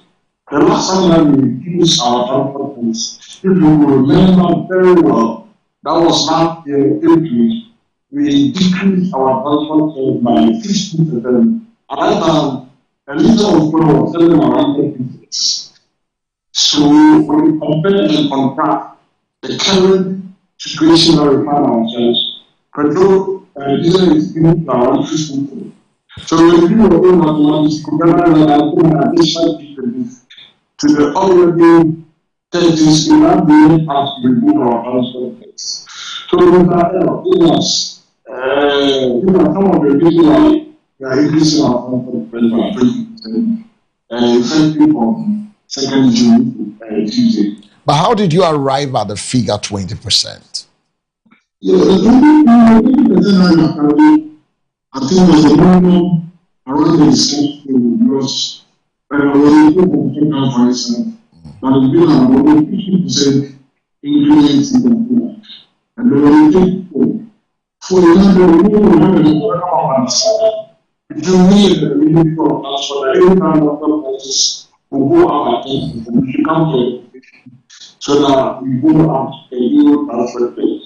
The last time that we reduced our transport costs, if you remember very well, that was last year, April, we decreased our transport costs by 50%. At that time, a liter of fuel was selling around 30 cents. So when we compare and contrast the current situation that we find ourselves, petrol diesel is giving around 15. So when you do your own mathematics, you can an additional difference to the already 30s, we have been asked to remove our transport costs. So with that, some of the reasons why we are increasing our transport costs by 20%, effective on 2nd June, Tuesday. But how did you arrive at the figure 20%? Yeah, the 20% I think was the minimum around the discussion because when you put on technical prices, but it's been about 50% increment in the product. And then when you take for example, we have between me and the ministry of transport, every time of prices will go up at 10%. We should come to it so that we go up a new transport rate.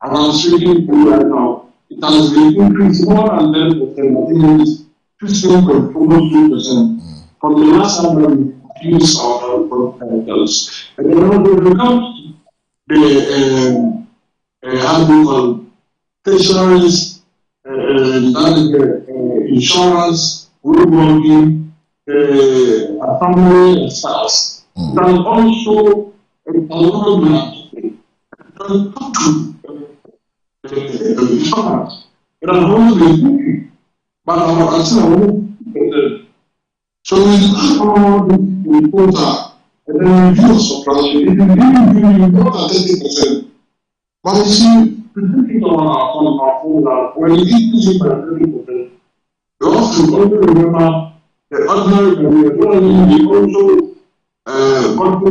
And I'm speaking to you right now. It has been increased more than 10%. I think it's 15.4%. From the last time when we used our transport vehicles. And then when it comes to the how do you call stationaries, insurance, roadworking, family and spouse. There is also a lot of insurance. It has also been but our answer so we have all the quota and then we use supply. If you give more than 30%, but you see, predicting on our phone when you increase it by 30%, you have to only remember the ordinary career, we also got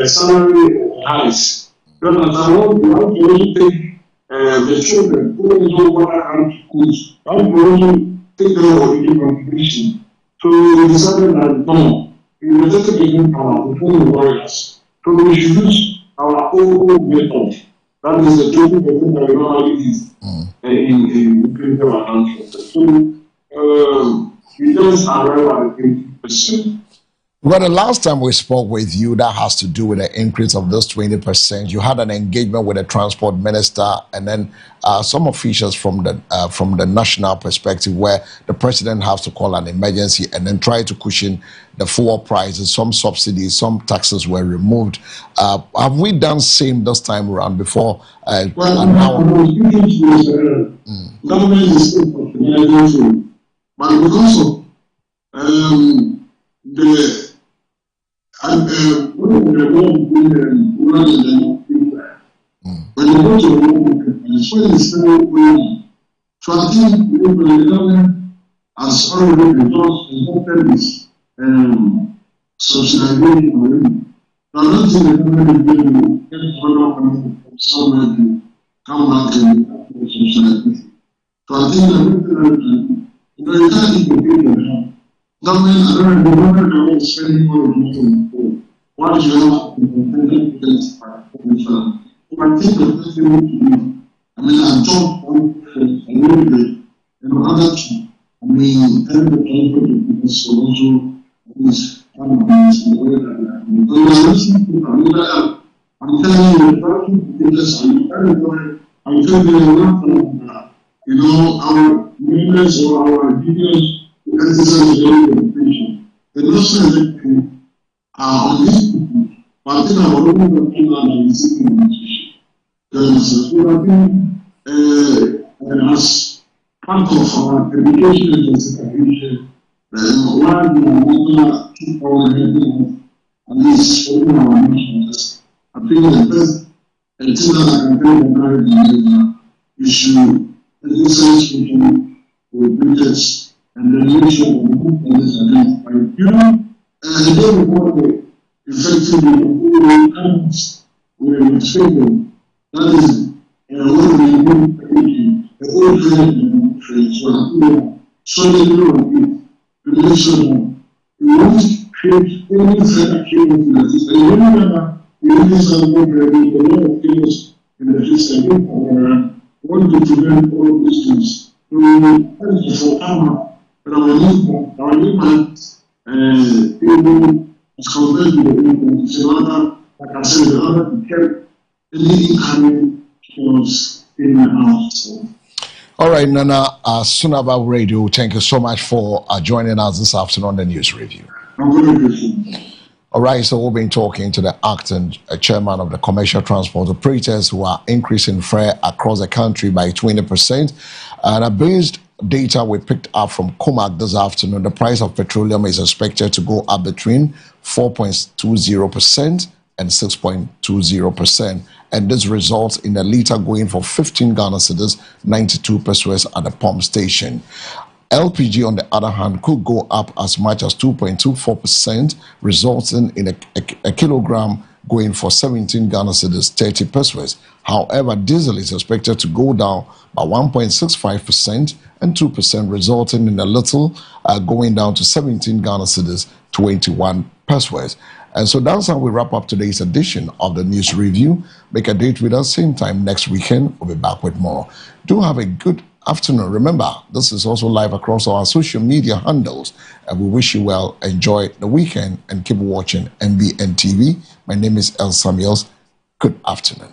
salary highs. Because as I want, you have to also take the children who also want to come to schools. You have to also take them for the contribution. So we decided that no, we will take it from our own warriors. So we should use our own method. That is the total percent that we normally use in clinical transport. So we just arrive at 20%. Well, the last time we spoke with you, that has to do with the increase of this 20%. You had an engagement with the transport minister and then some officials from the national perspective where the president has to call an emergency and then try to cushion the fuel prices. Some subsidies, some taxes were removed. Have we done same this time around before? Government is still for emergency, but because of the when you go to it's when it's still going. So I think the government has already adopted this subsidization already. So I don't think the government is going to get further money from somewhere to come back and subsidization. So I think that you can't even government, I don't know, the government is spending more money. What do you have to I think the first thing we need to do, I jump on a little bit in order to, help the transport people so also is families in the way that I'm telling you, the transport people, I'm telling you, our members or our leaders exercise the education. The notion on these people. But I think I would only recommend that we seek administration. Because we have been as part of our education and education, while we are not keep on having at least for our nations. I think the best thing that I can tell the marriage is that you should exercise people with British and then make sure that we put this against by you. And the day before the effectively comes with favor. That is one of the old trade. So they know to make sure that we won't create any further chaos in the system. You remember, we only saw a lot of chaos in the system. Want to prevent all of these things. So we for karma, but our impact people as compared to the people, it's another, like I said, the other to keep any incoming chaos in and out. So. All right, Nana Sunaba Radio, thank you so much for joining us this afternoon on the news review. I'm very grateful. All right, so we've been talking to the acting chairman of the commercial transport operators who are increasing fare across the country by 20%. And based data we picked up from COMAC this afternoon, the price of petroleum is expected to go up between 4.20% and 6.20%. And this results in a litre going for 15 Ghana cedis, 92 pesos at the pump station. LPG, on the other hand, could go up as much as 2.24%, resulting in a kilogram going for 17 Ghana cedis, 30 pesos. However, diesel is expected to go down by 1.65% and 2%, resulting in a little going down to 17 Ghana cedis, 21 pesos. And so that's how we wrap up today's edition of the News Review. Make a date with us same time next weekend. We'll be back with more. Do have a good afternoon. Remember, this is also live across our social media handles. And we wish you well. Enjoy the weekend and keep watching MBN TV. My name is El Samuels. Good afternoon.